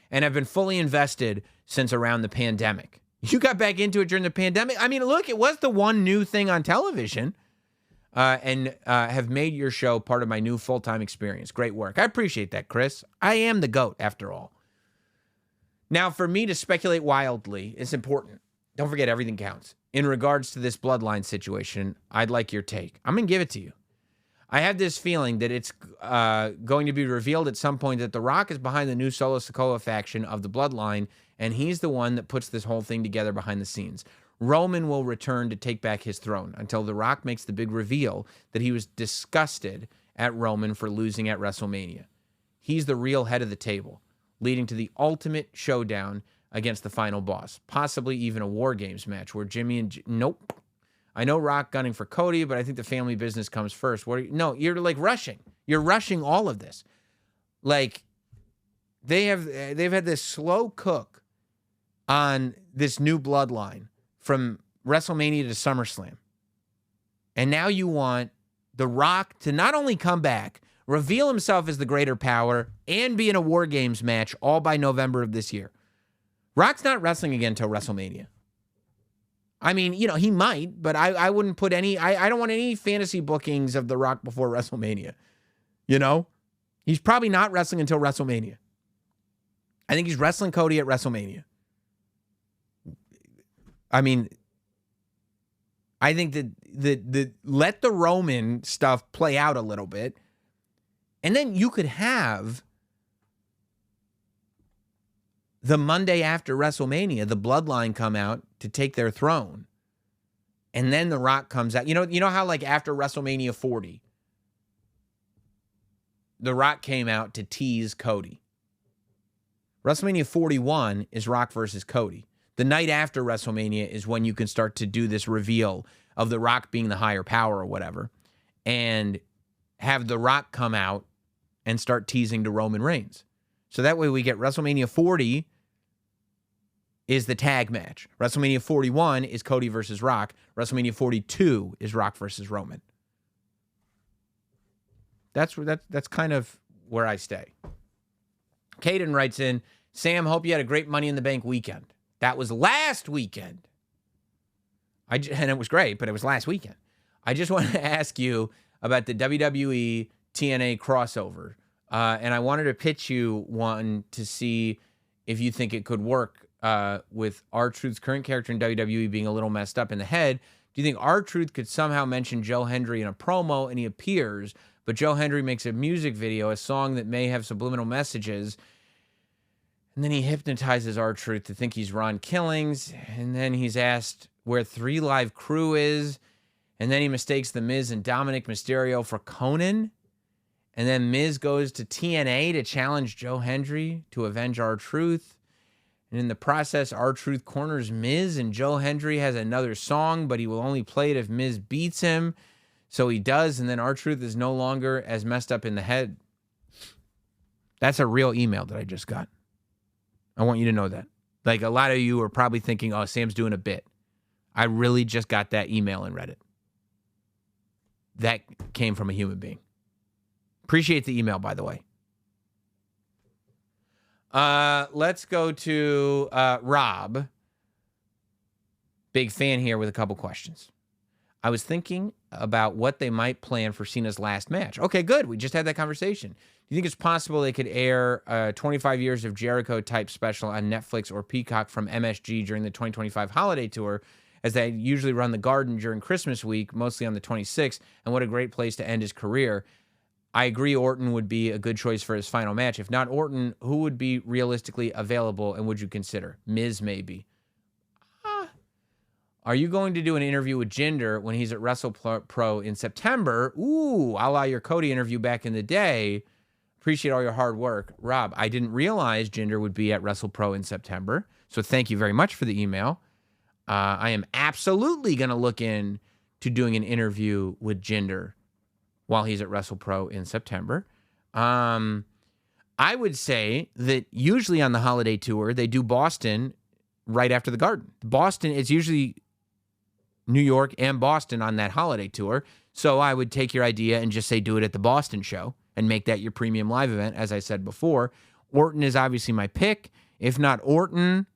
And I've been fully invested since around the pandemic. You got back into it during the pandemic? I mean, look, it was the one new thing on television. And have made your show part of my new full-time experience. Great work. I appreciate that, Chris. I am the GOAT, after all. Now, for me to speculate wildly is important. Don't forget, everything counts. In regards to this Bloodline situation, I'd like your take. I'm going to give it to you. I have this feeling that it's going to be revealed at some point that The Rock is behind the new Solo Sikoa faction of the Bloodline, and he's the one that puts this whole thing together behind the scenes. Roman will return to take back his throne until The Rock makes the big reveal that he was disgusted at Roman for losing at WrestleMania. He's the real head of the table, leading to the ultimate showdown against the final boss, possibly even a War Games match where Jimmy and... Nope. I know Rock gunning for Cody, but I think the family business comes first. No, you're like rushing. You're rushing all of this. Like, they've had this slow cook on this new Bloodline from WrestleMania to SummerSlam. And now you want The Rock to not only come back, reveal himself as the greater power, and be in a War Games match all by November of this year. Rock's not wrestling again until WrestleMania. I mean, he might, but I wouldn't put any... I don't want any fantasy bookings of The Rock before WrestleMania. He's probably not wrestling until WrestleMania. I think he's wrestling Cody at WrestleMania. I mean, I think that let the Roman stuff play out a little bit, and then you could have the Monday after WrestleMania, the Bloodline come out to take their throne, and then The Rock comes out. You know how, like, after WrestleMania 40, The Rock came out to tease Cody. WrestleMania 41 is Rock versus Cody. The night after WrestleMania is when you can start to do this reveal of The Rock being the higher power or whatever, and have The Rock come out and start teasing to Roman Reigns. So that way we get WrestleMania 40 is the tag match. WrestleMania 41 is Cody versus Rock. WrestleMania 42 is Rock versus Roman. That's kind of where I stay. Caden writes in, Sam, hope you had a great Money in the Bank weekend. That was last weekend. And it was great, but it was last weekend. I just wanted to ask you about the WWE TNA crossover. And I wanted to pitch you one to see if you think it could work with R-Truth's current character in WWE being a little messed up in the head. Do you think R-Truth could somehow mention Joe Hendry in a promo and he appears, but Joe Hendry makes a music video, a song that may have subliminal messages, and then he hypnotizes R-Truth to think he's Ron Killings, and then he's asked where 3 Live Crew is, and then he mistakes The Miz and Dominic Mysterio for Conan, and then Miz goes to TNA to challenge Joe Hendry to avenge R-Truth, and in the process, R-Truth corners Miz, and Joe Hendry has another song, but he will only play it if Miz beats him, so he does, and then R-Truth is no longer as messed up in the head. That's a real email that I just got. I want you to know that. Like, a lot of you are probably thinking, oh, Sam's doing a bit. I really just got that email and read it. That came from a human being. Appreciate the email, by the way. Let's go to Rob. Big fan here with a couple questions. I was thinking about what they might plan for Cena's last match. Okay, good. We just had that conversation. Do you think it's possible they could air a 25 Years of Jericho type special on Netflix or Peacock from MSG during the 2025 holiday tour, as they usually run the Garden during Christmas week, mostly on the 26th, and what a great place to end his career. I agree Orton would be a good choice for his final match. If not Orton, who would be realistically available and would you consider? Miz, maybe. Are you going to do an interview with Jinder when he's at WrestlePro in September? Ooh, a la your Cody interview back in the day. Appreciate all your hard work. Rob, I didn't realize Jinder would be at WrestlePro in September, so thank you very much for the email. I am absolutely going to look into doing an interview with Jinder while he's at WrestlePro in September. I would say that usually on the holiday tour, they do Boston right after the Garden. Boston is usually New York and Boston on that holiday tour. So I would take your idea and just say do it at the Boston show and make that your premium live event, as I said before. Orton is obviously my pick. If not Orton,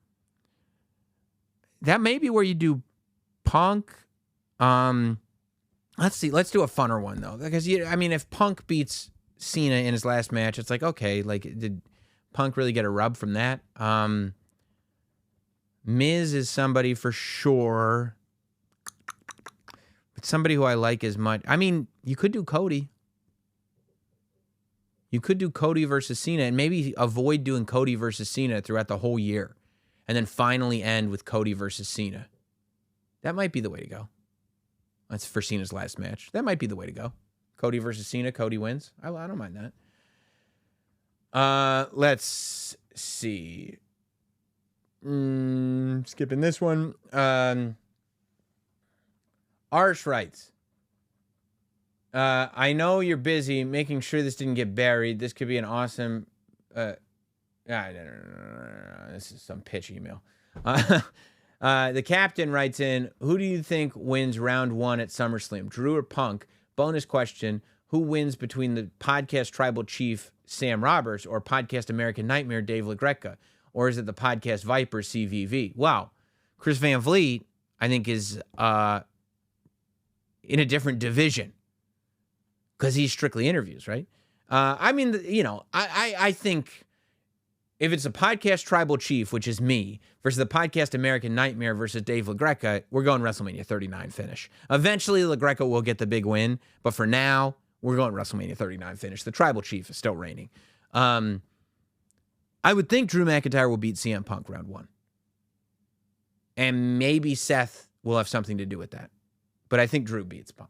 that may be where you do Punk. Let's see. Let's do a funner one, though. Because, if Punk beats Cena in his last match, it's like, okay, like, did Punk really get a rub from that? Miz is somebody for sure. But somebody who I like as much. You could do Cody. You could do Cody versus Cena and maybe avoid doing Cody versus Cena throughout the whole year. And then finally end with Cody versus Cena. That might be the way to go. That's for Cena's last match. That might be the way to go. Cody versus Cena. Cody wins. I don't mind that. Let's see. Skipping this one. Arsh writes, I know you're busy making sure this didn't get buried. This could be an awesome... no. This is some pitch email. The captain writes in, who do you think wins round 1 at SummerSlam, Drew or Punk? Bonus question, who wins between the podcast tribal chief, Sam Roberts, or podcast American Nightmare, Dave LaGreca? Or is it the podcast Viper, CVV? Wow. Chris Van Vliet, I think, is in a different division because he's strictly interviews, right? I think... if it's a podcast tribal chief, which is me, versus the podcast American Nightmare versus Dave LaGreca, we're going WrestleMania 39 finish. Eventually, LaGreca will get the big win, but for now, we're going WrestleMania 39 finish. The tribal chief is still reigning. I would think Drew McIntyre will beat CM Punk round 1. And maybe Seth will have something to do with that. But I think Drew beats Punk.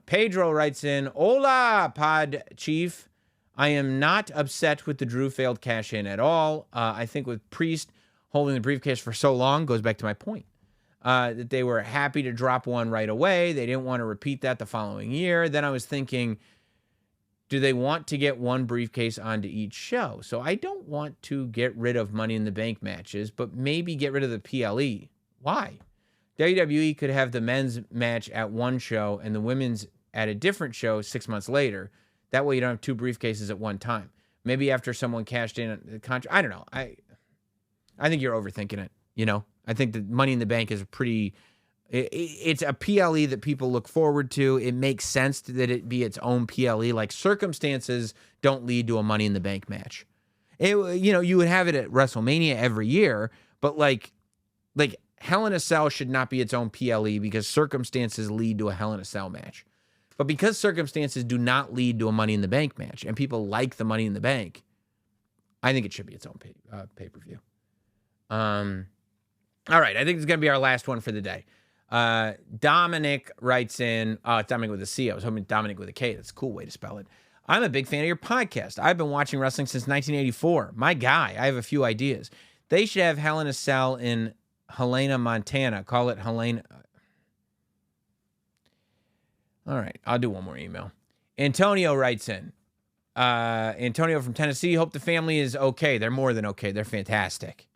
Pedro writes in, hola, pod chief. I am not upset with the Drew failed cash-in at all. I think with Priest holding the briefcase for so long, goes back to my point, that they were happy to drop one right away. They didn't want to repeat that the following year. Then I was thinking, Do they want to get one briefcase onto each show? So I don't want to get rid of Money in the Bank matches, but maybe get rid of the PLE. Why? WWE could have the men's match at one show and the women's at a different show 6 months later. That way you don't have two briefcases at one time. Maybe after someone cashed in the contract. I don't know. I think you're overthinking it. You know, I think that Money in the Bank is a pretty... It's a PLE that people look forward to. It makes sense that it be its own PLE. Like, circumstances don't lead to a Money in the Bank match. You would have it at WrestleMania every year, but like Hell in a Cell should not be its own PLE because circumstances lead to a Hell in a Cell match. But because circumstances do not lead to a Money in the Bank match, and people like the Money in the Bank, I think it should be its own pay-per-view. All right, I think it's going to be our last one for the day. Dominic writes in, it's Dominic with a C. I was hoping Dominic with a K. That's a cool way to spell it. I'm a big fan of your podcast. I've been watching wrestling since 1984. My guy, I have a few ideas. They should have Hell in a Cell in Helena, Montana. Call it Helena. All right, I'll do one more email. Antonio writes in. Antonio from Tennessee. Hope the family is okay. They're more than okay. They're fantastic.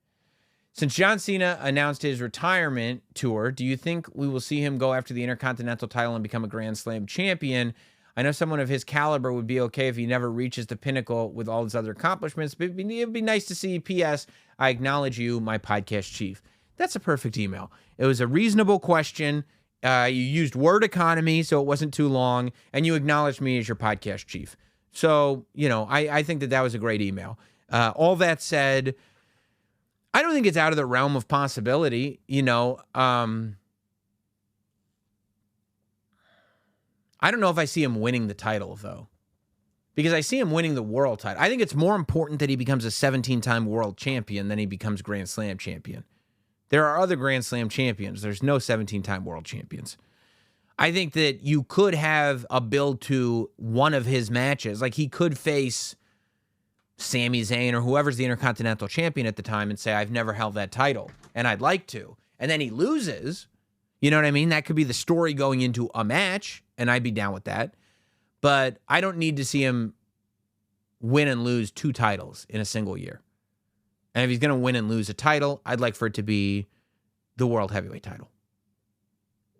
Since John Cena announced his retirement tour, do you think we will see him go after the Intercontinental title and become a Grand Slam champion? I know someone of his caliber would be okay if he never reaches the pinnacle with all his other accomplishments, but it'd be nice to see. P.S. I acknowledge you, my podcast chief. That's a perfect email. It was a reasonable question. You used word economy, so it wasn't too long, and you acknowledged me as your podcast chief. So, I think that was a great email. All that said, I don't think it's out of the realm of possibility. I don't know if I see him winning the title, though, because I see him winning the world title. I think it's more important that he becomes a 17-time world champion than he becomes Grand Slam champion. There are other Grand Slam champions. There's no 17-time world champions. I think that you could have a build to one of his matches. Like, he could face Sami Zayn or whoever's the Intercontinental champion at the time and say, I've never held that title, and I'd like to. And then he loses. You know what I mean? That could be the story going into a match, and I'd be down with that. But I don't need to see him win and lose two titles in a single year. And if he's going to win and lose a title, I'd like for it to be the World Heavyweight title.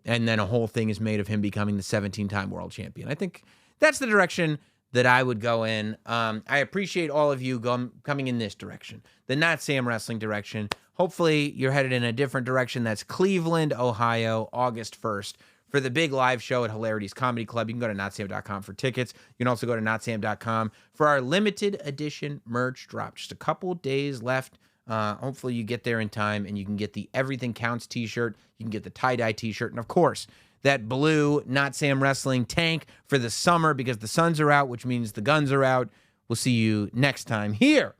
And then a whole thing is made of him becoming the 17-time world champion. I think that's the direction that I would go in. I appreciate all of you coming in this direction, the Not Sam Wrestling direction. Hopefully, you're headed in a different direction. That's Cleveland, Ohio, August 1st. For the big live show at Hilarities Comedy Club. You can go to notsam.com for tickets. You can also go to notsam.com for our limited edition merch drop. Just a couple days left. Hopefully you get there in time and you can get the Everything Counts t-shirt. You can get the tie-dye t-shirt. And of course, that blue Not Sam Wrestling tank for the summer because the suns are out, which means the guns are out. We'll see you next time here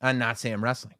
on Not Sam Wrestling.